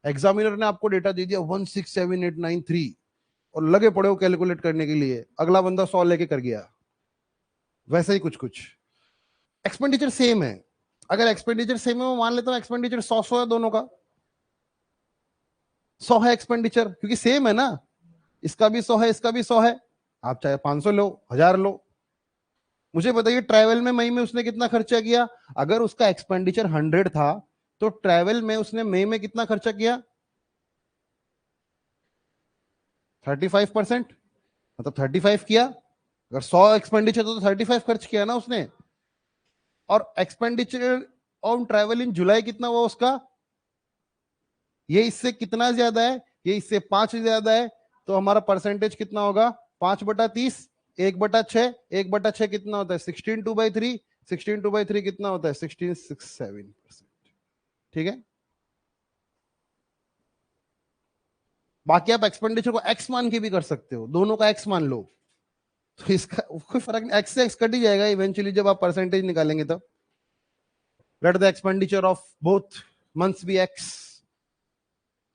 एग्जामिनर ने आपको डेटा दे दिया 167893 और लगे पड़े हो कैलकुलेट करने के लिए, अगला बंदा 100 लेके कर गया, वैसा ही कुछ कुछ एक्सपेंडिचर सेम है। अगर एक्सपेंडिचर सेम है, मैं मान लेता हूं एक्सपेंडिचर 100 है दोनों का, 100 है एक्सपेंडिचर, क्योंकि सेम है ना, इसका भी 100 है, इसका भी 100 है, आप चाहे 500 लो, 1000 लो। मुझे बताइए ट्रैवल में मई में उसने कितना खर्चा किया? अगर उसका एक्सपेंडिचर 100 था तो ट्रैवल में उसने मई में कितना खर्चा किया? 35%, मतलब 35 किया। अगर 100 एक्सपेंडिचर तो 35 खर्च किया ना उसने। और एक्सपेंडिचर ऑन ट्रैवल इन जुलाई कितना हुआ उसका? ये इससे कितना ज्यादा है? ये इससे 5 ज्यादा है। तो हमारा परसेंटेज कितना होगा? 5/30, 1/6, 1/6 कितना होता है? 16/2/3, 16/2/3 कितना होता है? 16.67%। ठीक है। बाकी आप एक्सपेंडिचर को एक्स मान के भी कर सकते हो, दोनों का एक्स मान लो, तो इसका कोई फर्क नहीं, एक्स से एक्स कट ही जाएगा इवेंचुअली जब आप परसेंटेज निकालेंगे तब। Let the expenditure of both months be X.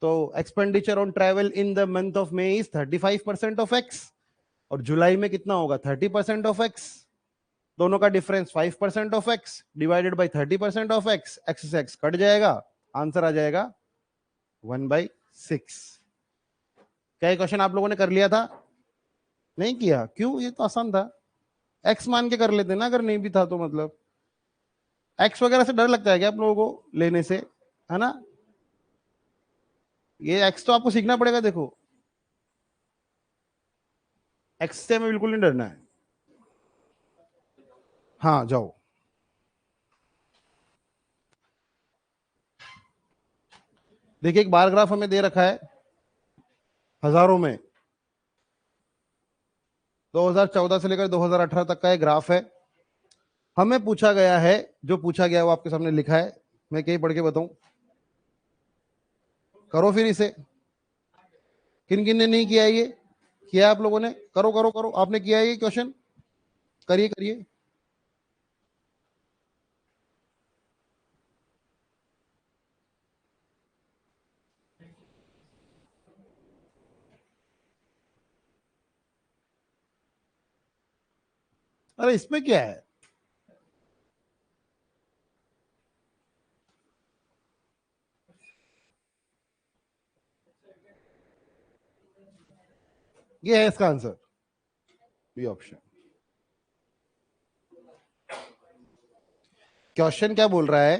तो expenditure on travel in the month of May is 35% of X, और जुलाई में कितना होगा? 30% ऑफ एक्स। दोनों का difference 5% of x divided by 30% of x, x से एक्स कट जाएगा, आंसर आ जाएगा 1/6। क्या ये क्वेश्चन आप लोगों ने कर लिया था? नहीं किया? क्यों? ये तो आसान था। एक्स मान के कर लेते ना अगर नहीं भी था तो। मतलब एक्स वगैरह से डर लगता है क्या आप लोगों को लेने से? है ना? ये एक्स तो आपको सीखना पड़ेगा। देखो, एक्स से हमें बिल्कुल नहीं डरना है। हाँ जाओ। देखिए एक बार ग्राफ हमें दे रखा है हजारों में। 2014 से लेकर 2018 तक का एक ग्राफ है। हमें पूछा गया है, जो पूछा गया है वो आपके सामने लिखा है, मैं कहीं पढ़ के बताऊं? करो फिर इसे। किन किन ने नहीं किया है ये? किया है आप लोगों ने? करो करो करो, आपने किया है ये क्वेश्चन? करिए करिए। अरे इसमें क्या है? ये है इसका आंसर, बी ऑप्शन। क्वेश्चन क्या बोल रहा है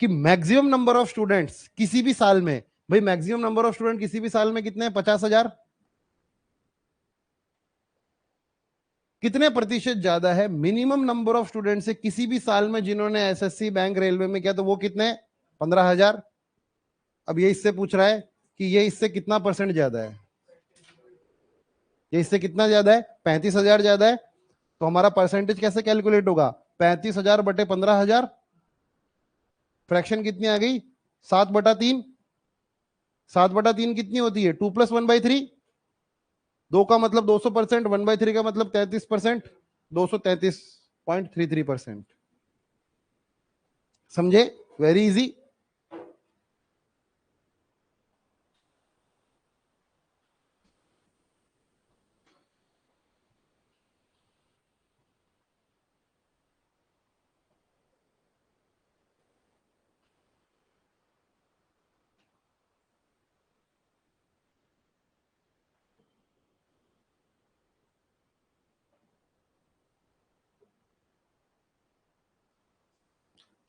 कि मैक्सिमम नंबर ऑफ स्टूडेंट्स किसी भी साल में, भाई मैक्सिमम नंबर ऑफ स्टूडेंट किसी भी साल में कितने हैं? 50,000। कितने प्रतिशत ज्यादा है मिनिमम नंबर ऑफ स्टूडेंट से किसी भी साल में जिन्होंने एसएससी, बैंक, रेलवे में किया? तो वो कितने? 15,000। अब ये इससे पूछ रहा है कि ये इससे कितना परसेंट ज्यादा है? ये इससे कितना ज्यादा है? 35,000 ज्यादा है। तो हमारा परसेंटेज कैसे कैलकुलेट होगा? 35,000 बटे 15,000। फ्रैक्शन कितनी आ गई? 7/3। 7/3 कितनी होती है? 2+1/3। 2 का मतलब 200%, 1/3 का मतलब 33%, 233.33%। समझे? Very easy.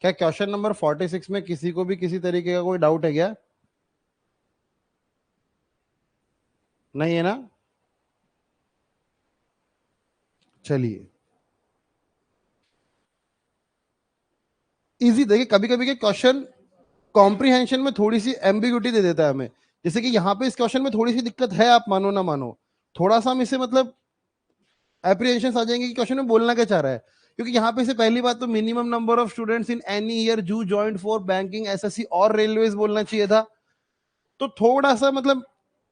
क्या क्वेश्चन नंबर 46 में किसी को भी किसी तरीके का कोई डाउट है क्या? नहीं है ना? चलिए, इजी। देखिए कभी कभी के क्वेश्चन कॉम्प्रिहेंशन में थोड़ी सी एम्बिग्यूटी दे देता है हमें। जैसे कि यहाँ पे इस क्वेश्चन में थोड़ी सी दिक्कत है, आप मानो ना मानो, थोड़ा सा हम इसे मतलब एप्रीहेंशन आ जाएंगे कि क्वेश्चन में बोलना क्या चाह रहा है। क्योंकि यहाँ पे से पहली बात तो minimum number of students in any year जू जॉइंट फॉर बैंकिंग, एसएससी और रेलवेज बोलना चाहिए था। तो थोड़ा सा मतलब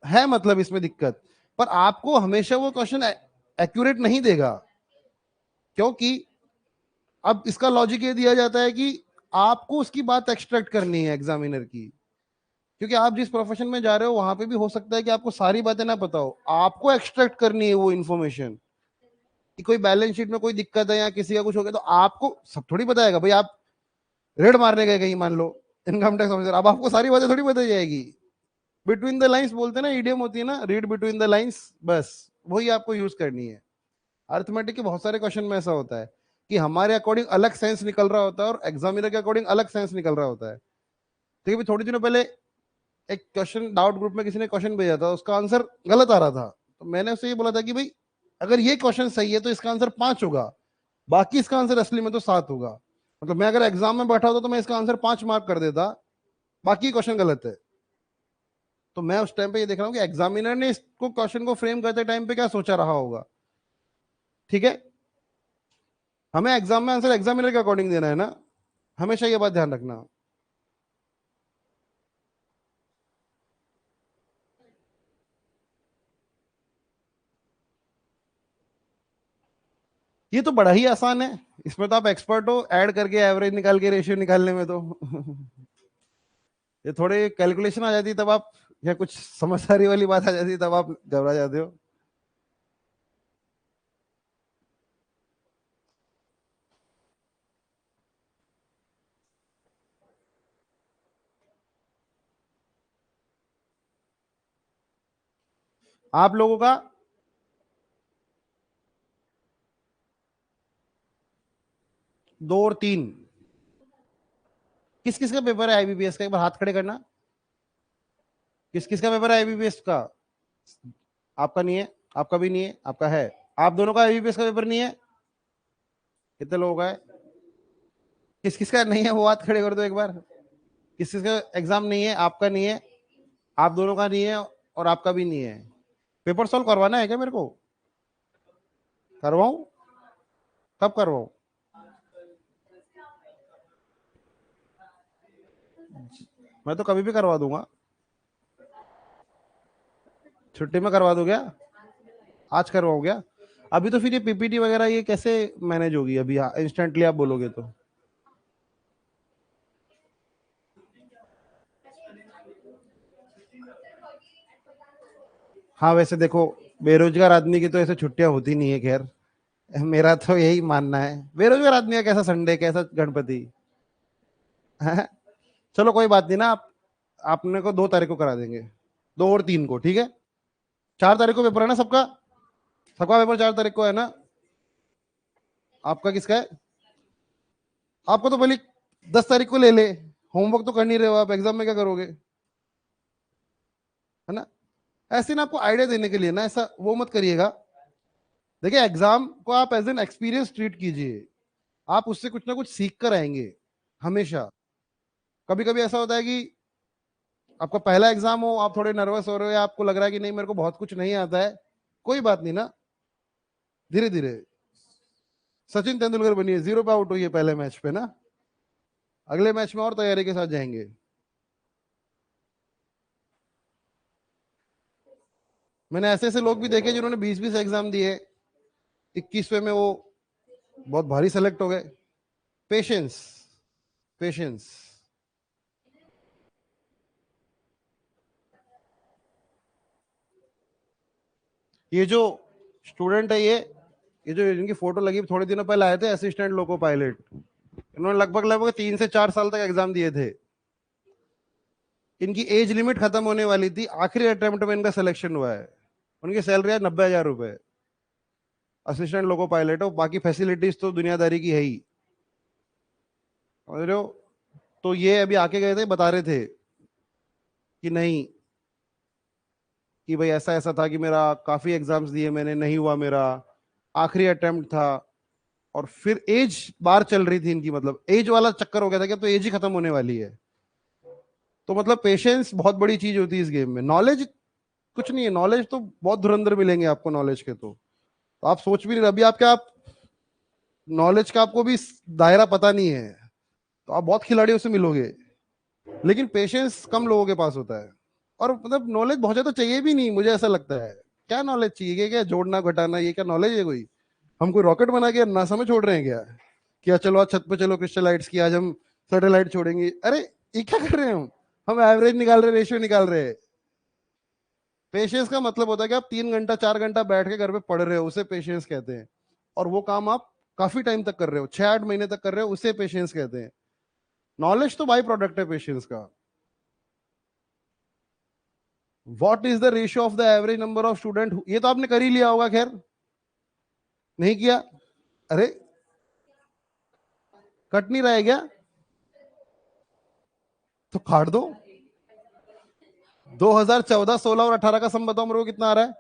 है, मतलब इसमें दिक्कत। पर आपको हमेशा वो क्वेश्चन एक्यूरेट नहीं देगा, क्योंकि अब इसका लॉजिक ये दिया जाता है कि आपको उसकी बात एक्सट्रैक्ट करनी है एग्जामिनर की। क्योंकि आप जिस प्रोफेशन में जा रहे हो वहां पे भी हो सकता है कि आपको सारी बातें ना पता हो, आपको एक्सट्रैक्ट करनी है वो इन्फॉर्मेशन। कि कोई बैलेंस शीट में कोई दिक्कत है या किसी का कुछ हो गया तो आपको सब थोड़ी बताएगा। भाई आप रेड मारने गए कहीं, मान लो इनकम टैक्स ऑफिसर, अब आपको सारी बातें थोड़ी बताई जाएगी। बिटवीन द लाइंस बोलते हैं ना, इडियम होती है ना, रीड बिटवीन द लाइंस, बस वही आपको यूज करनी है। अर्थमेटिक के बहुत सारे क्वेश्चन में ऐसा होता है कि हमारे अकॉर्डिंग अलग सेंस निकल रहा होता है और एग्जामिनर के अकॉर्डिंग अलग सेंस निकल रहा होता है। ठीक है, थोड़ी दिनों पहले एक क्वेश्चन डाउट ग्रुप में किसी ने क्वेश्चन भेजा था, उसका आंसर गलत आ रहा था, तो मैंने उससे ये बोला था कि भाई अगर ये क्वेश्चन सही है तो इसका आंसर 5 होगा, बाकी इसका आंसर असली में तो 7 होगा। मतलब मैं अगर एग्जाम में बैठा होता तो मैं इसका आंसर 5 मार्क कर देता, बाकी क्वेश्चन गलत है। तो मैं उस टाइम पे ये देख रहा हूँ कि एग्जामिनर ने इसको क्वेश्चन को फ्रेम करते टाइम पे क्या सोचा रहा होगा। ठीक है, हमें एग्जाम में आंसर एग्जामिनर के अकॉर्डिंग देना है ना, हमेशा ये बात ध्यान रखना। ये तो बड़ा ही आसान है, इसमें तो आप एक्सपर्ट हो, ऐड करके एवरेज निकाल के रेशियो निकालने में तो ये थोड़े कैलकुलेशन आ जाती तब आप, या कुछ समझदारी वाली बात आ जाती तब आप घबरा जाते हो। आप लोगों का 2 और 3, किस किस का पेपर है आईबीपीएस का, एक बार हाथ खड़े करना। किस किस का पेपर है आईबीपीएस का? आपका नहीं है, आपका भी नहीं है, आपका है। आप दोनों का आईबीपीएस का पेपर नहीं है? कितने लोगों का है? किस किस का नहीं है वो हाथ खड़े कर दो एक बार। किस किस का एग्जाम नहीं है? आपका नहीं है, आप दोनों का नहीं है, और आपका भी नहीं है। पेपर सॉल्व करवाना है क्या मेरे को? करवाऊं? कब करवाऊं? मैं तो कभी भी करवा दूंगा। छुट्टी में करवा दो क्या? आज करवाओ क्या? अभी तो फिर ये पीपीटी वगैरह ये कैसे मैनेज होगी अभी, इंस्टेंटली आप बोलोगे तो? हाँ वैसे देखो, बेरोजगार आदमी की तो ऐसे छुट्टियां होती नहीं है, खैर मेरा तो यही मानना है, बेरोजगार आदमी का कैसा संडे, कैसा गणपति है। चलो कोई बात नहीं ना, आप आपने को 2 तारीख को करा देंगे, 2 और 3 को, ठीक है। 4 तारीख को पेपर है ना सबका? सबका पेपर 4 तारीख को है ना? आपका किसका है? आपको तो भले 10 तारीख को ले ले, होमवर्क तो कर नहीं रहे हो आप, एग्जाम में क्या करोगे, है ना। ऐसे ना आपको आइडिया देने के लिए ना, ऐसा वो मत करिएगा। देखिए एग्जाम को आप एज एन एक्सपीरियंस ट्रीट कीजिए, आप उससे कुछ ना कुछ सीख कर आएंगे हमेशा। कभी कभी ऐसा होता है कि आपका पहला एग्जाम हो, आप थोड़े नर्वस हो रहे हो, या आपको लग रहा है कि नहीं मेरे को बहुत कुछ नहीं आता है, कोई बात नहीं ना, धीरे धीरे सचिन तेंदुलकर बनिए, 0 पे आउट हुई पहले मैच पे ना, अगले मैच में और तैयारी के साथ जाएंगे। मैंने ऐसे ऐसे लोग भी देखे जिन्होंने 20-20 एग्जाम दिए, 21वें में वो बहुत भारी सेलेक्ट हो गए। Patience, patience. ये जो स्टूडेंट है, ये जो इनकी फोटो लगी थोड़े दिनों पहले आए थे, असिस्टेंट लोको पायलट, इन्होंने लगभग लगभग 3 से 4 साल तक एग्जाम दिए थे। इनकी एज लिमिट खत्म होने वाली थी, आखिरी अटेम्प्ट में इनका सिलेक्शन हुआ है। उनकी सैलरी है 90,000 रुपए, असिस्टेंट लोको पायलट हो, बाकी फैसिलिटीज तो दुनियादारी की है ही, समझ रहे हो। तो ये अभी आके गए थे, बता रहे थे कि नहीं, कि भाई ऐसा ऐसा था कि मेरा काफी एग्जाम्स दिए मैंने, नहीं हुआ मेरा, आखिरी अटेम्प्ट था। और फिर एज बार चल रही थी इनकी, मतलब एज वाला चक्कर हो गया था कि अब तो एज ही खत्म होने वाली है। तो मतलब पेशेंस बहुत बड़ी चीज होती है इस गेम में। नॉलेज कुछ नहीं है, नॉलेज तो बहुत धुरंधर मिलेंगे आपको नॉलेज के, तो आप सोच भी नहीं रहे अभी, आपके आप नॉलेज का आपको भी दायरा पता नहीं है, तो आप बहुत खिलाड़ियों से मिलोगे, लेकिन पेशेंस कम लोगों के पास होता है। और मतलब नॉलेज बहुत ज्यादा चाहिए भी नहीं, मुझे ऐसा लगता है। क्या नॉलेज चाहिए, क्या जोड़ना घटाना, ये क्या नॉलेज है कोई? हम कोई रॉकेट बना के नासा में छोड़ रहे हैं क्या? कि चलो आज छत पे चलो क्रिस्टलाइट्स की, आज हम सैटेलाइट छोड़ेंगे, अरे ये क्या कर रहे हैं हम एवरेज निकाल रहे हैं, रेशियो निकाल रहे हैं। पेशेंस का मतलब होता है कि आप 3 घंटा 4 घंटा बैठ के घर पे पढ़ रहे हो, उसे पेशेंस कहते हैं। और वो काम आप काफी टाइम तक कर रहे हो, 6-8 महीने तक कर रहे हो, उसे पेशेंस कहते हैं। नॉलेज तो बाई प्रोडक्ट है पेशेंस का। What is the ratio of the average number of student, ये तो आपने कर ही लिया होगा, खैर नहीं किया? अरे कट नहीं रहा है क्या? तो काट दो। 2014, 16 और 18 का सम बताओ मेरे को कितना आ रहा है?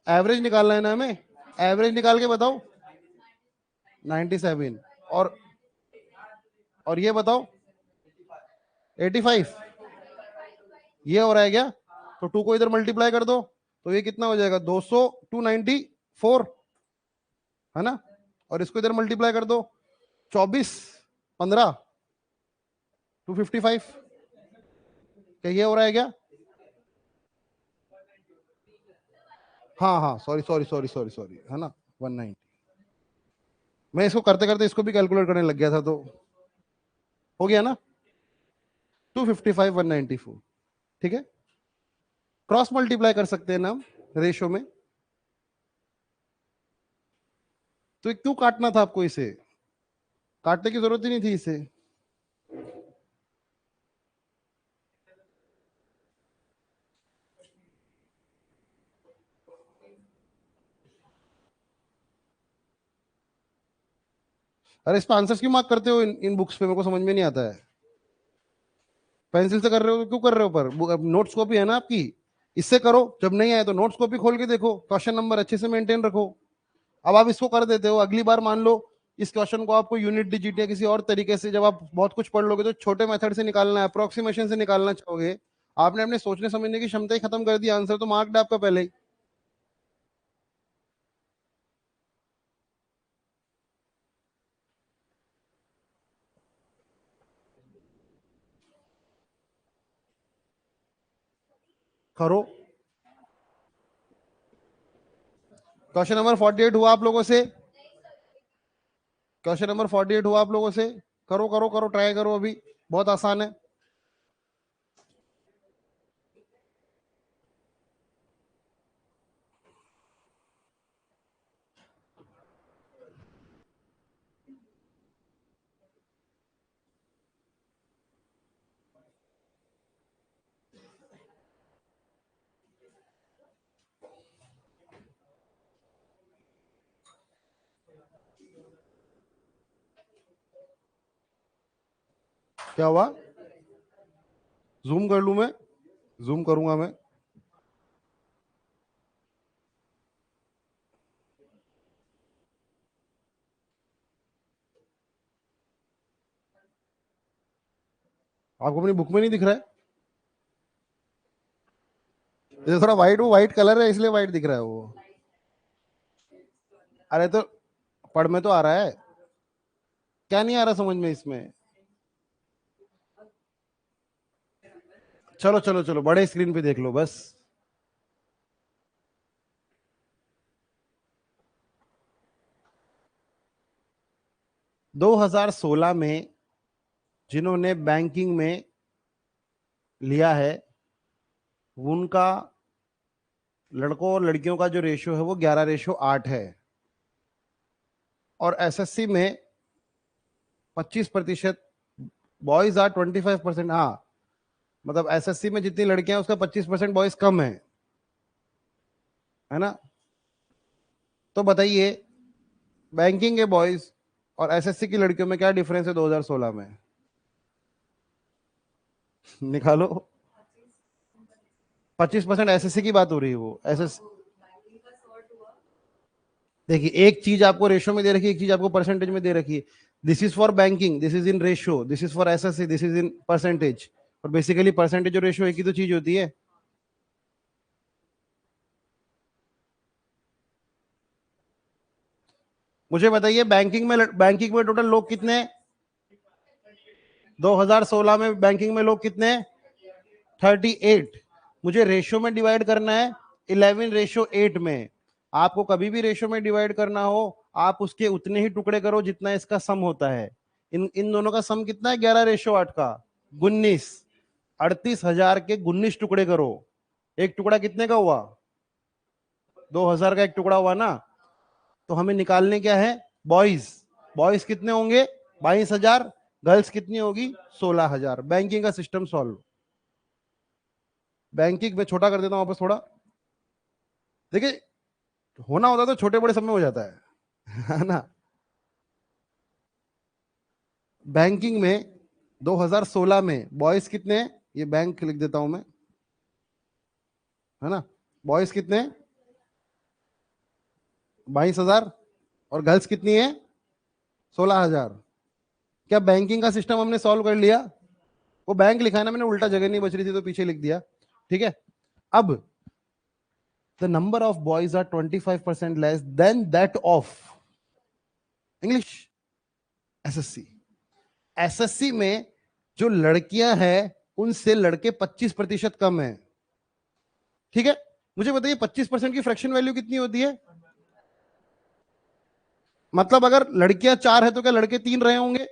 एवरेज निकालना है ना हमें, एवरेज निकाल के बताओ। 97। और ये बताओ 85। ये हो रहा है क्या? तो 2 को इधर मल्टीप्लाई कर दो, तो ये कितना हो जाएगा? 200, 294 है ना? और इसको इधर मल्टीप्लाई कर दो, 24, 15, 255। क्या ये हो रहा है क्या? हाँ हाँ, sorry sorry sorry sorry sorry, है ना, 190। मैं इसको करते करते इसको भी कैलकुलेट करने लग गया था, तो हो गया ना, 255, 194। ठीक है, क्रॉस मल्टीप्लाई कर सकते हैं ना हम रेशो में। तो क्यों काटना था आपको इसे? काटने की जरूरत ही नहीं थी इसे। अरे इस पे आंसर्स क्यों मार्क करते हो इन बुक्स पे? मेरे को समझ में नहीं आता है। पेंसिल से कर रहे हो, क्यों कर रहे हो? पर नोट्स कॉपी है ना आपकी, इससे करो। जब नहीं आए तो नोट्स कॉपी खोल के देखो, क्वेश्चन नंबर अच्छे से मेंटेन रखो। अब आप इसको कर देते हो, अगली बार मान लो इस क्वेश्चन को आपको यूनिट डिजिट या किसी और तरीके से, जब आप बहुत कुछ पढ़ लोगे तो छोटे मेथड से निकालना है, अप्रोक्सीमेशन से निकालना चाहोगे, आपने अपने सोचने समझने की क्षमता ही खत्म कर दी, आंसर तो मार्क्ड आपका पहले ही। करो। क्वेश्चन नंबर 48 हुआ आप लोगों से? क्वेश्चन नंबर 48 हुआ आप लोगों से? करो करो करो, ट्राई करो, अभी बहुत आसान है। क्या हुआ? जूम कर लूं मैं? जूम करूंगा मैं। आपको अपनी बुक में नहीं दिख रहा है? ये थोड़ा वाइट, वो वाइट कलर है इसलिए वाइट दिख रहा है वो। अरे तो पढ़ में तो आ रहा है, क्या नहीं आ रहा समझ में इसमें? चलो चलो चलो, बड़े स्क्रीन पे देख लो बस। दो 2016 में जिन्होंने बैंकिंग में लिया है, उनका लड़कों और लड़कियों का जो रेशियो है वो 11:8 है। और एसएससी में 25%, बॉयज आर 25%। हाँ, मतलब एसएससी में जितनी लड़कियां हैं उसका 25% बॉयज कम है ना? तो बताइए, बैंकिंग के बॉयज और एसएससी की लड़कियों में क्या डिफरेंस है 2016 में? निकालो। 25% एसएससी की बात हो रही है, वो एसएस। देखिए, एक चीज आपको रेशो में दे रखी है, एक चीज आपको परसेंटेज में दे रखी है। This is for banking, this is in ratio, this is for SSC, this is in percentage. और बेसिकली परसेंटेज और रेशियो एक ही तो चीज होती है। मुझे बताइए, बैंकिंग में टोटल लोग कितने हैं? 2016 में बैंकिंग में लोग कितने हैं? 38। मुझे रेशियो में डिवाइड करना है, 11:8 में। आपको कभी भी रेशियो में डिवाइड करना हो, आप उसके उतने ही टुकड़े करो जितना इसका सम होता है। इन इन दोनों का सम कितना है? 11:8 का 19। 38,000 के 19 टुकड़े करो। एक टुकड़ा कितने का हुआ? 2,000 का एक टुकड़ा हुआ ना? तो हमें निकालने क्या है? बॉयज। बॉयज कितने होंगे? 22,000। गर्ल्स कितनी होगी? 16,000। बैंकिंग का सिस्टम सॉल्व। बैंकिंग में छोटा कर देता हूं वापस थोड़ा। देखिए, होना होता तो छोटे बड़े सब में हो जाता है ना। बैंकिंग में 2016 में बॉयज कितने हैं, ये बैंक लिख देता हूं मैं, है ना। बॉयज कितने हैं, 22,000, और गर्ल्स कितनी है, 16,000। क्या बैंकिंग का सिस्टम हमने सॉल्व कर लिया? वो बैंक लिखा है ना मैंने, उल्टा जगह नहीं बच रही थी तो पीछे लिख दिया, ठीक है। अब the number of boys are 25% less than that of English SSC. SSC में जो लड़कियां हैं उनसे लड़के 25% कम है, ठीक है। मुझे बताइए 25% की फ्रैक्शन वैल्यू कितनी होती है? मतलब अगर लड़कियां 4 है तो क्या लड़के 3 रहे होंगे?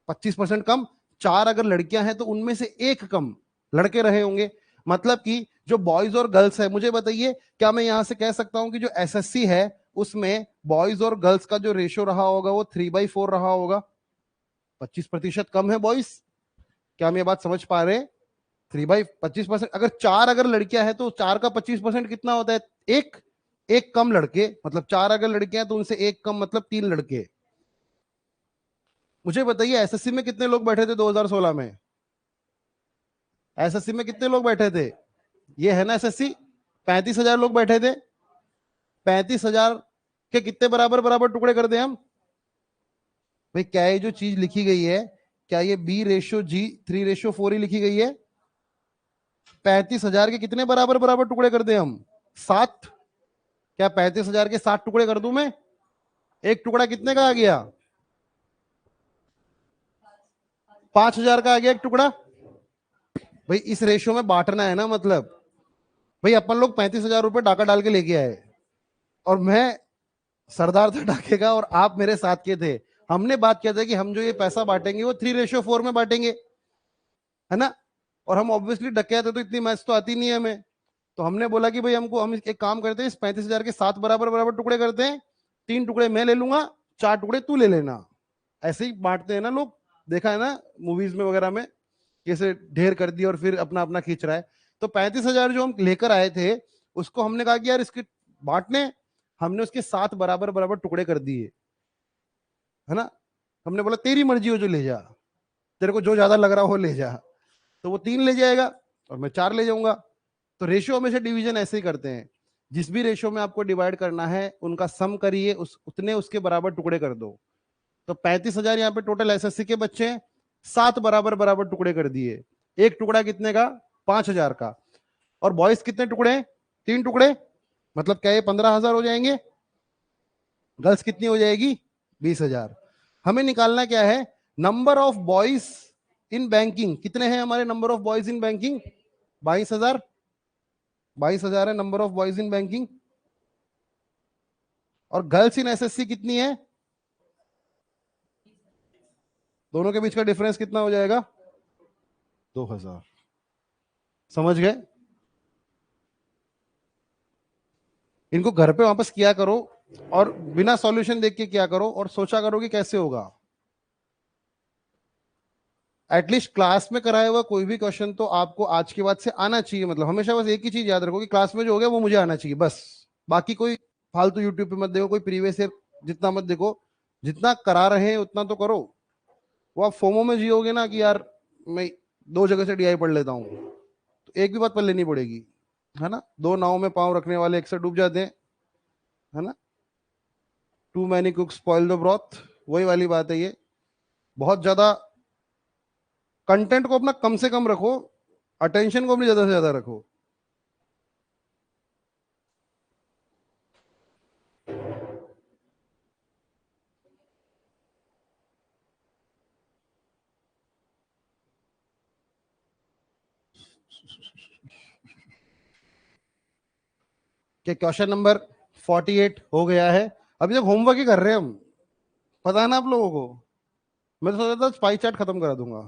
25% कम। 4 अगर लड़कियां हैं तो उनमें से एक कम लड़के रहे होंगे। मतलब कि जो बॉयज और गर्ल्स है, मुझे बताइए क्या मैं यहां से कह सकता हूं कि जो एसएससी है उसमें बॉयज और गर्ल्स का जो रेशियो रहा होगा वो 3/4 रहा होगा? 25% कम है बॉयज। क्या हम ये बात समझ पा रहे हैं? 3/25%। अगर 4 अगर लड़कियां हैं तो 4 का 25% कितना होता है? एक। एक कम लड़के, मतलब 4 अगर लड़कियां हैं तो उनसे एक कम, मतलब 3 लड़के। मुझे बताइए एसएससी में कितने लोग बैठे थे 2016 में? एसएससी में कितने लोग बैठे थे? ये है ना एसएससी, 35,000 लोग बैठे थे। 35,000 के कितने बराबर बराबर टुकड़े कर दे हम? भाई क्या ये जो चीज लिखी गई है, क्या ये B/G 3/4 ही लिखी गई है? 35,000 के कितने बराबर बराबर टुकड़े कर दे हम? 7। क्या 35,000 के 7 टुकड़े कर दूं मैं? एक टुकड़ा कितने का आ गया? 5,000 का आ गया एक टुकड़ा। भाई इस रेशियो में बांटना है ना, मतलब भाई अपन लोग 35,000 रुपए डाका डाल के लेके आए, और मैं सरदार था डाके का और आप मेरे साथ के थे। हमने बात किया था कि हम जो ये पैसा बांटेंगे वो 3/4 में बांटेंगे, है ना। और हम ऑब्वियसली डकैत थे तो इतनी मैथ्स तो आती नहीं है हमें। तो हमने बोला कि भाई हम एक काम करते हैं, इस 35,000 के 7 बराबर बराबर टुकड़े करते हैं। 3 टुकड़े मैं ले लूंगा, 4 टुकड़े तू ले लेना। ऐसे ही बांटते हैं ना लोग, देखा है ना मूवीज में वगैरह में, कैसे ढेर कर दिया और फिर अपना अपना खींच रहा है। तो 35,000 जो हम लेकर आए थे उसको हमने कहा कि यार इसके बांटने, हमने उसके 7 बराबर बराबर टुकड़े कर दिए, है ना। हमने बोला तेरी मर्जी हो जो ले जा, तेरे को जो ज्यादा लग रहा हो ले जा। तो वो 3 ले जाएगा और मैं 4 ले जाऊंगा। तो रेशियो हमेशा डिवीजन ऐसे ही करते हैं, जिस भी रेशियो में आपको डिवाइड करना है उनका सम करिए, उतने उसके बराबर टुकड़े कर दो। तो 35,000 यहाँ पे टोटल एसएससी के बच्चे हैं, 7 बराबर बराबर टुकड़े कर दिए। एक टुकड़ा कितने का? 5,000 का। और बॉयज कितने टुकड़े हैं? 3 टुकड़े। मतलब क्या ये 15,000 हो जाएंगे? गर्ल्स कितनी हो जाएगी? 20,000। हमें निकालना क्या है? Number of boys in banking. कितने हैं हमारे number of boys in banking? 22,000। 22,000 है number of boys in banking. और गर्ल्स इन एसएससी कितनी है? दोनों के बीच का डिफरेंस कितना हो जाएगा? 2,000। समझ गए? इनको घर पे वापस किया करो और बिना सॉल्यूशन देख के किया करो और सोचा करो कि कैसे होगा। एटलीस्ट क्लास में कराया हुआ कोई भी क्वेश्चन तो आपको आज के बाद से आना चाहिए। मतलब हमेशा बस एक ही चीज याद रखो कि क्लास में जो हो गया वो मुझे आना चाहिए बस। बाकी कोई फालतू यूट्यूब पे मत देखो, कोई प्रीवियस ईयर जितना मत देखो। जितना करा रहे हैं उतना तो करो। वो आप फोमो में जियोगे ना कि यार मैं 2 जगह से डीआई पढ़ लेता हूँ, तो एक भी बात पढ़ लेनी पड़ेगी, है ना। 2 नाव में पांव रखने वाले एक से डूब जाते हैं, है ना। Too many cook spoil the broth, वही वाली बात है ये। बहुत ज्यादा कंटेंट को अपना कम से कम रखो, अटेंशन को अपनी ज्यादा से ज्यादा रखो। कि क्वेश्चन नंबर 48 हो गया है। अभी तक होमवर्क ही कर रहे हैं हम, पता है ना आप लोगों को। मैं तो सोचा था स्पाई चार्ट खत्म करा दूंगा,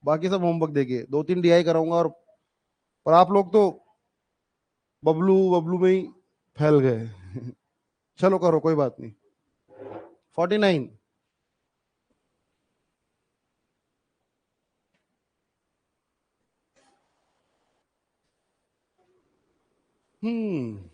बाकी सब होमवर्क देके 2-3 डीआई कराऊंगा। और आप लोग तो बबलू बबलू में ही फैल गए चलो करो, कोई बात नहीं। 49। हम्म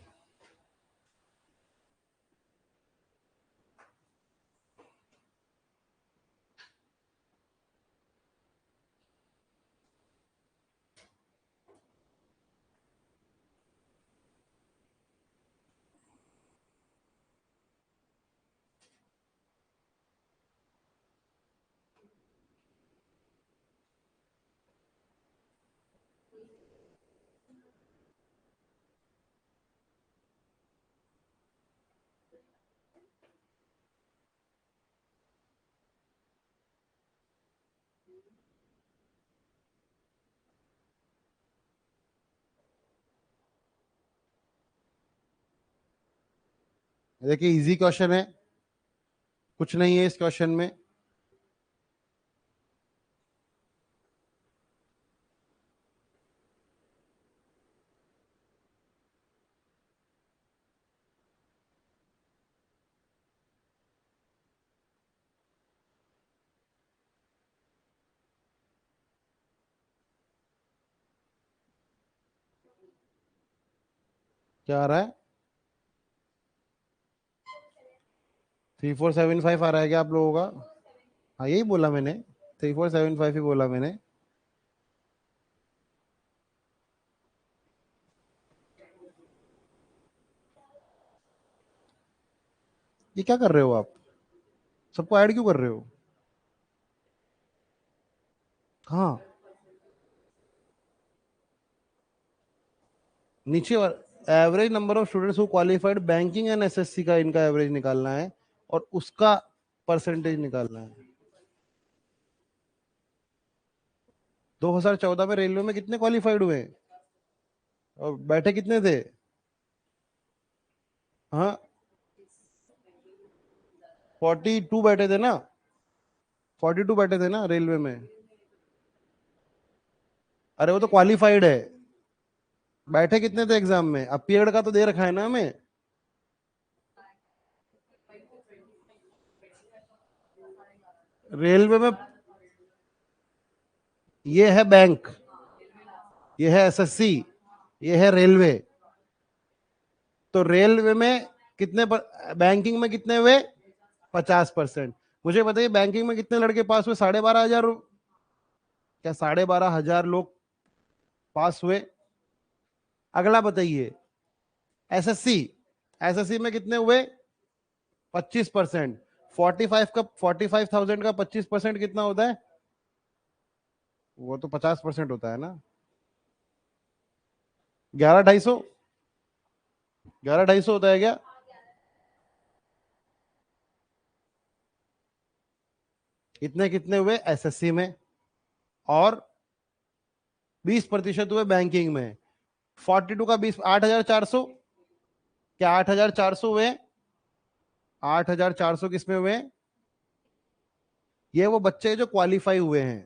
देखिए इजी क्वेश्चन है, कुछ नहीं है इस क्वेश्चन में। क्या आ रहा है? 3475 आ रहा है क्या आप लोगों का? हाँ यही बोला मैंने, 3475 ही बोला मैंने। ये क्या कर रहे हो आप? सबको ऐड क्यों कर रहे हो? हाँ, नीचे average number of students who qualified banking and SSC का इनका एवरेज निकालना है और उसका परसेंटेज निकालना है। 2014 में रेलवे में कितने क्वालिफाइड हुए हैं? और बैठे कितने थे? हाँ, 42 बैठे थे ना, 42 बैठे थे ना रेलवे में। अरे वो तो क्वालिफाइड है, बैठे कितने थे एग्जाम में? अब पीरियड का तो दे रखा है ना हमें। रेलवे में ये है बैंक, ये है एसएससी, ये है रेलवे। तो रेलवे में कितने बैंकिंग में कितने हुए? 50%। मुझे बताइए बैंकिंग में कितने लड़के पास हुए? 12,500। क्या 12,500 लोग पास हुए? अगला बताइए, एसएससी, एसएससी में कितने हुए? 25%। 45,000 का 25% कितना होता है? वो तो 50% होता है ना। 11,250, 11,250 होता है क्या? इतने कितने हुए एसएससी में, और 20% हुए बैंकिंग में। 42 का 20, 8,400। क्या 8,400 हुए? 8,400 किसमें हुए? ये वो बच्चे जो क्वालिफाई हुए हैं।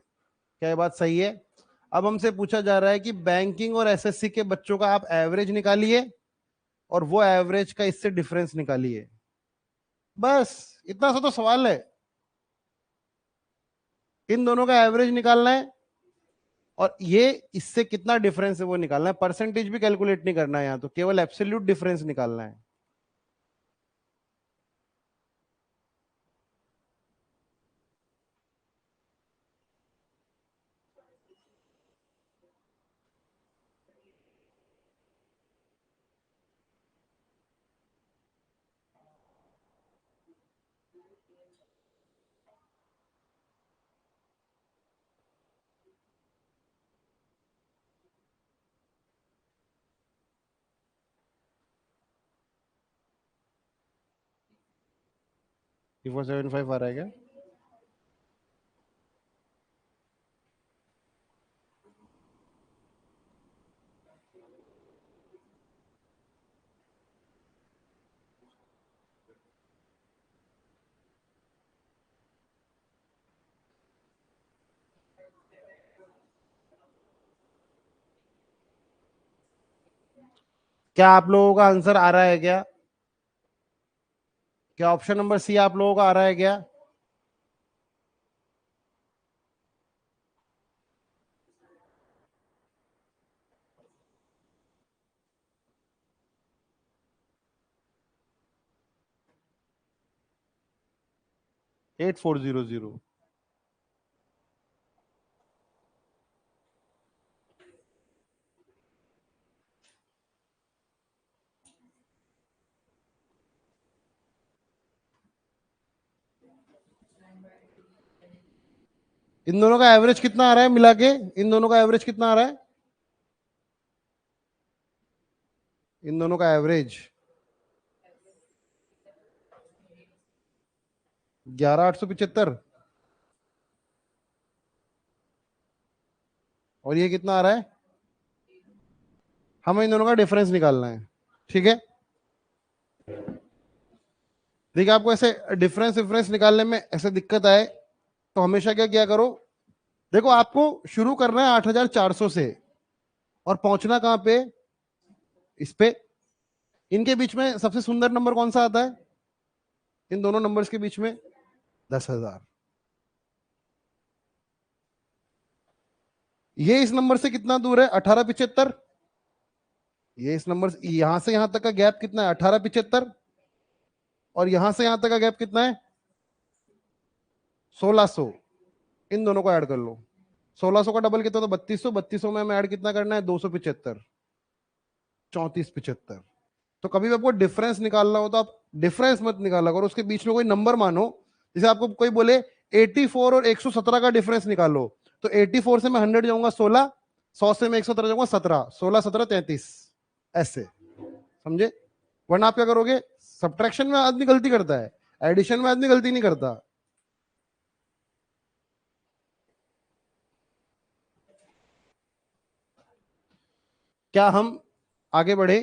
क्या ये बात सही है? अब हमसे पूछा जा रहा है कि बैंकिंग और एसएससी के बच्चों का आप एवरेज निकालिए और वो एवरेज का इससे डिफरेंस निकालिए। बस इतना सा तो सवाल है। इन दोनों का एवरेज निकालना है और ये इससे कितना डिफरेंस है वो निकालना है। परसेंटेज भी कैलकुलेट नहीं करना है, यहां तो केवल एब्सोल्यूट डिफरेंस निकालना है। थ्री फोर सेवन फाइव आ रहा है क्या? क्या आप लोगों का आंसर आ रहा है क्या? क्या ऑप्शन नंबर सी आप लोगों का आ रहा है क्या? 8400। इन दोनों का एवरेज कितना आ रहा है मिला के? इन दोनों का एवरेज कितना आ रहा है? इन दोनों का एवरेज 11875। और ये कितना आ रहा है? हमें इन दोनों का डिफरेंस निकालना है, ठीक है। देखिए, आपको ऐसे डिफरेंस डिफरेंस निकालने में ऐसे दिक्कत आए तो हमेशा क्या किया करो, देखो आपको शुरू करना है 8400 से और पहुंचना कहां पे? इस पे। इनके बीच में सबसे सुंदर नंबर कौन सा आता है? इन दोनों नंबर्स के बीच में 10,000। ये इस नंबर से कितना दूर है? 1875। ये इस नंबर से यहां तक का गैप कितना है? 1875। और यहां से यहां तक का गैप कितना है? 1600। इन दोनों को ऐड कर लो। 1600 का डबल कितना? तो 3200। 3200 में हमें ऐड कितना करना है? 275। 3475। तो कभी भी आपको डिफरेंस निकालना हो तो आप डिफरेंस मत निकाला करो, उसके बीच में कोई नंबर मानो। जैसे आपको कोई बोले 84 और 117 का डिफरेंस निकालो, तो 84 से मैं 100 जाऊंगा 16, 100 से मैं 117 जाऊंगा 17, 16 17 33, ऐसे, समझे? वरना आप क्या करोगे, सब्ट्रैक्शन में आदमी गलती करता है, एडिशन में आदमी गलती नहीं करता। क्या हम आगे बढ़े?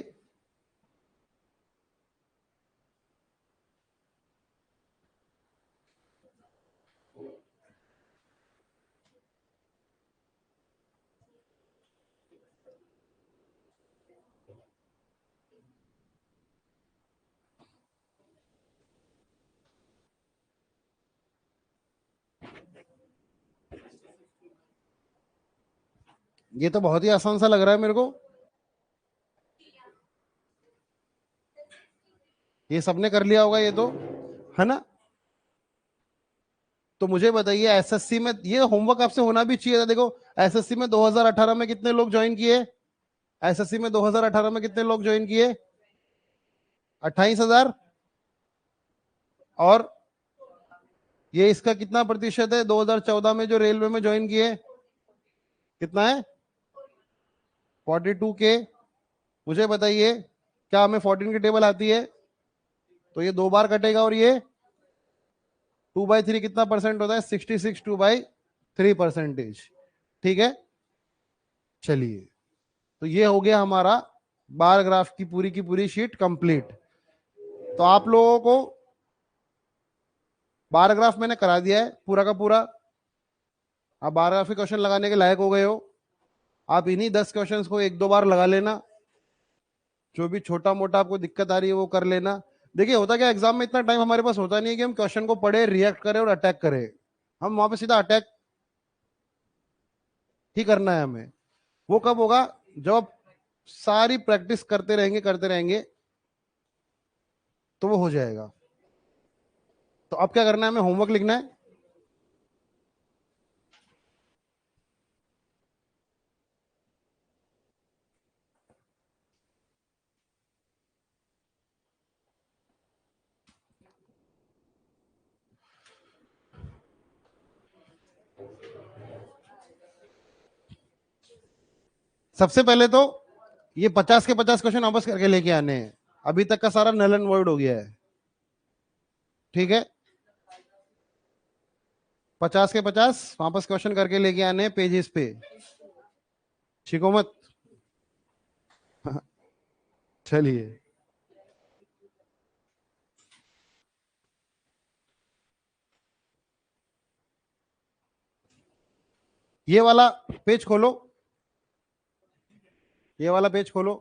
ये तो बहुत ही आसान सा लग रहा है मेरे को। ये सबने कर लिया होगा ये तो, है ना? तो मुझे बताइए, एसएससी में ये होमवर्क आपसे होना भी चाहिए था। देखो, एसएससी में 2018 में कितने लोग ज्वाइन किए? एसएससी में 2018 में कितने लोग ज्वाइन किए? 28,000। और ये इसका कितना प्रतिशत है 2014 में जो रेलवे में ज्वाइन किए? कितना है? 42K। मुझे बताइए, क्या हमें 14 की टेबल आती है? तो ये 2 बार कटेगा और ये 2/3 कितना परसेंट होता है? 66 2/3%। ठीक है, चलिए। तो ये हो गया हमारा बार ग्राफ की पूरी शीट कंप्लीट। तो आप लोगों को बार ग्राफ मैंने करा दिया है पूरा का पूरा। आप बार ग्राफ के क्वेश्चन लगाने के लायक हो गए हो। आप इन्हीं 10 क्वेश्चंस को 1-2 बार लगा लेना। जो भी छोटा मोटा आपको दिक्कत आ रही है वो कर लेना। देखिए, होता क्या, एग्जाम में इतना टाइम हमारे पास होता नहीं है कि हम क्वेश्चन को पढ़े, रिएक्ट करें और अटैक करें। हम वहां पे सीधा अटैक ही करना है हमें। वो कब होगा? जब आप सारी प्रैक्टिस करते रहेंगे तो वो हो जाएगा। तो अब क्या करना है? हमें होमवर्क लिखना है। सबसे पहले तो ये 50 के 50 क्वेश्चन वापस करके लेके आने हैं। अभी तक का सारा नल एंड वर्ड हो गया है, ठीक है। 50 के 50 वापस क्वेश्चन करके लेके आने हैं पेजेस पे। ठीक हो मत? चलिए, ये वाला पेज खोलो। ये वाला पेज खोलो।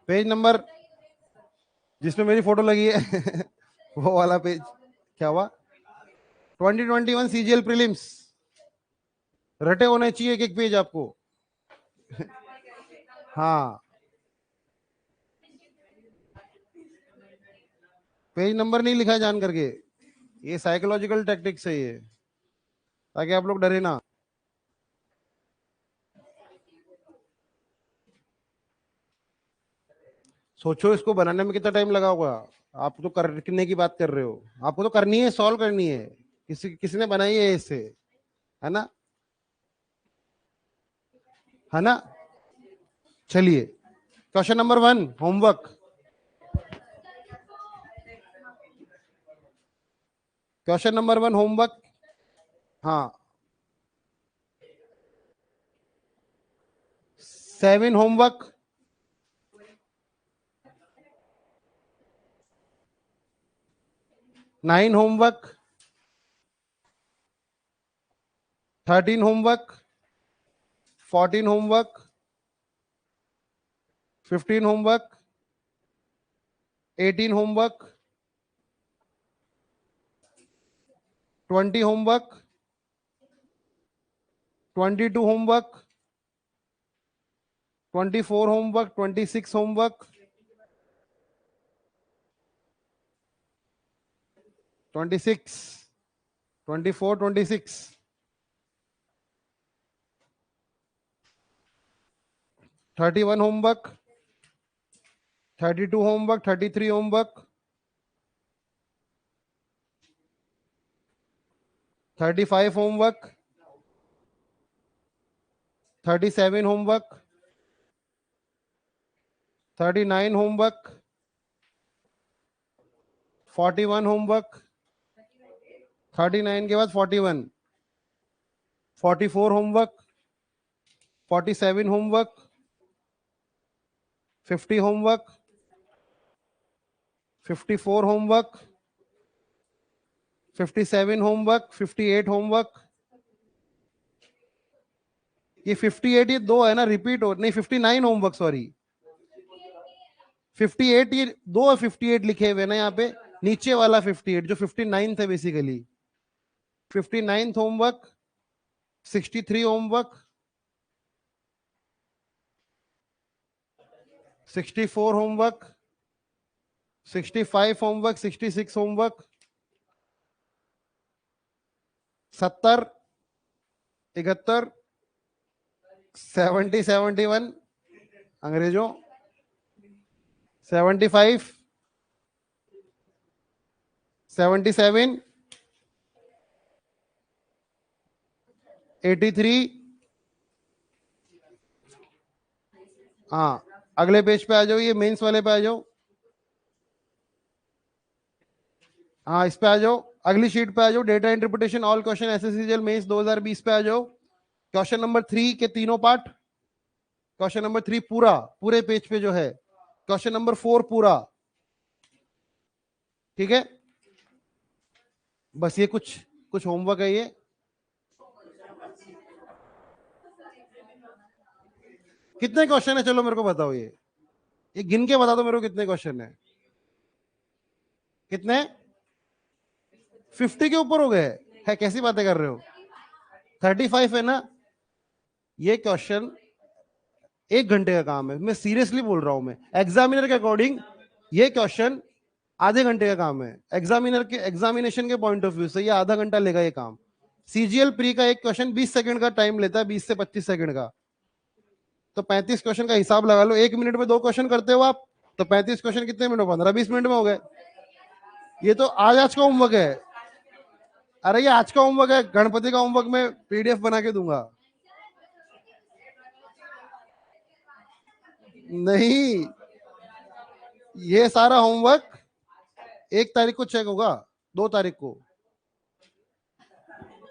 पेज नंबर जिसमें मेरी फोटो लगी है वो वाला पेज। क्या हुआ? 2021 सीजीएल प्रीलिम्स रटे होने चाहिए एक एक पेज आपको। हाँ, पेज नंबर नहीं लिखा है जान करके। ये साइकोलॉजिकल टैक्टिक्स है ये, ताकि आप लोग डरे ना। सोचो इसको बनाने में कितना टाइम लगा होगा। आप तो करने की बात कर रहे हो, आपको तो करनी है, सॉल्व करनी है। किसी ने बनाई है इससे, है ना, है ना। चलिए, question number 1 homework. Question number 1 homework. हाँ, 7 homework, 9 homework, 13 homework, 14 homework, 15 homework, 18 homework, 20 homework, 22 homework, 24 homework, 26 homework, 26, 24, 26, 31 homework, 32 homework, 33 homework, 35 homework, 37 homework, 39 homework, 41 homework, 39 के बाद 41, 44 homework, 47 homework, 50 homework, 54 homework, 57 homework, 58 homework. ये 58 ये दो है ना, रिपीट हो नहीं, 59 होमवर्क, सॉरी 58 ये दो 58 लिखे हुए ना यहाँ पे, नीचे वाला 58 जो 59 है basically. 59 homework, 63 homework, 64 homework, 65 homework, 66 homework, 70, 71, 70, 71 अंग्रेजों, 75, 77, 83। हाँ, अगले पेज पे आ जाओ, ये मेंस वाले पे आ जाओ। हाँ, इस पे आ जाओ, अगली शीट पे आ जाओ, data interpretation all question SSC GL mains 2020 पे आ जाओ। क्वेश्चन नंबर 3 के तीनों पार्ट, क्वेश्चन नंबर 3 पूरा, पूरे पेज पे जो है, क्वेश्चन नंबर 4 पूरा, ठीक है। बस ये कुछ कुछ होमवर्क है ये। कितने क्वेश्चन है, चलो मेरे को बताओ, ये गिन के बता दो मेरे को कितने क्वेश्चन है। कितने? 50 के ऊपर हो गए है, कैसी बातें कर रहे हो? 35 है ना। ये क्वेश्चन 1 घंटे का काम है, मैं सीरियसली बोल रहा हूं। मैं एग्जामिनर के अकॉर्डिंग ये क्वेश्चन आधे घंटे का काम है। एग्जामिनर के एग्जामिनेशन के पॉइंट ऑफ व्यू से ये आधा घंटा लेगा ये काम। सीजीएल प्री का एक क्वेश्चन 20 सेकंड का टाइम लेता है, 20 से 25 सेकंड का। तो 35 क्वेश्चन का हिसाब लगा लो, 1 मिनट में 2 क्वेश्चन करते हो आप, तो 35 क्वेश्चन कितने मिनट, 15-20 मिनट में हो गए। ये तो आज का होमवर्क है। अरे ये आज का होमवर्क है, गणपति का होमवर्क मैं पीडीएफ बना के दूंगा। नहीं, ये सारा होमवर्क 1 तारीख को चेक होगा, 2 तारीख को,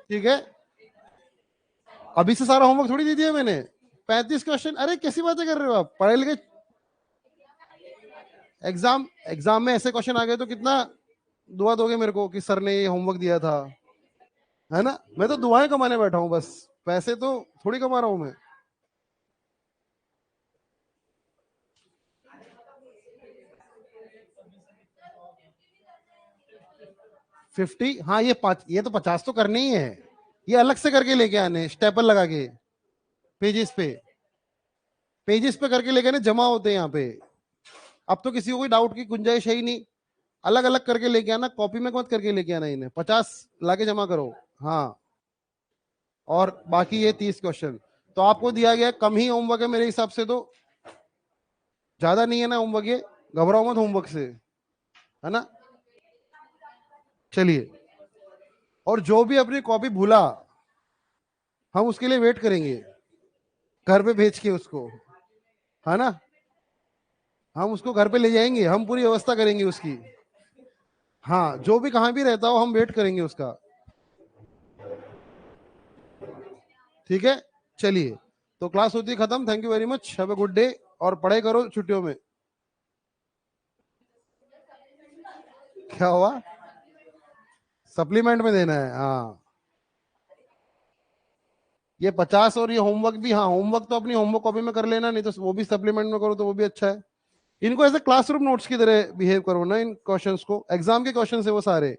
ठीक है। अभी से सारा होमवर्क थोड़ी दे दिया मैंने। 35 क्वेश्चन, अरे कैसी बातें कर रहे हो आप, पढ़े लिखे। एग्जाम एग्जाम में ऐसे क्वेश्चन आ गए तो कितना दुआ दोगे मेरे को कि सर ने ये होमवर्क दिया था, है ना। मैं तो दुआएं कमाने बैठा हूं बस, पैसे तो थोड़ी कमा रहा हूं मैं। 50, हाँ ये तो 50 तो करने ही है। ये अलग से करके लेके आने, स्टेपल लगा के पेजेस पे, पेजेस पे करके लेके आने, जमा होते हैं यहाँ पे। अब तो किसी को कोई डाउट की गुंजाइश है ही नहीं। अलग अलग करके लेके आना, कॉपी में मत करके लेके आना, इन्हें 50 लाके जमा करो। हाँ, और बाकी ये 30 क्वेश्चन तो आपको दिया गया, कम ही होमवर्क है मेरे हिसाब से, तो ज्यादा नहीं है ना होमवर्क, ये घबराओ मत होमवर्क से, है ना। चलिए, और जो भी अपनी कॉपी भूला हम उसके लिए वेट करेंगे घर पे भेज के उसको, है ना। हम उसको घर पे ले जाएंगे, हम पूरी व्यवस्था करेंगे उसकी। हाँ, जो भी कहाँ भी रहता हो हम वेट करेंगे उसका, ठीक है। चलिए, तो क्लास होती है खत्म। Thank you very much, have a good day, और पढ़ाई करो छुट्टियों में। क्या हुआ? सप्लीमेंट में देना है, हाँ। ये 50 और ये होमवर्क भी, हाँ होमवर्क तो अपनी होमवर्क कॉपी में कर लेना, नहीं तो वो भी सप्लीमेंट में करो तो वो भी अच्छा है। इनको ऐसे क्लासरूम नोट्स की तरह बिहेव करो ना, इन क्वेश्चंस को, एग्जाम के क्वेश्चन है वो सारे।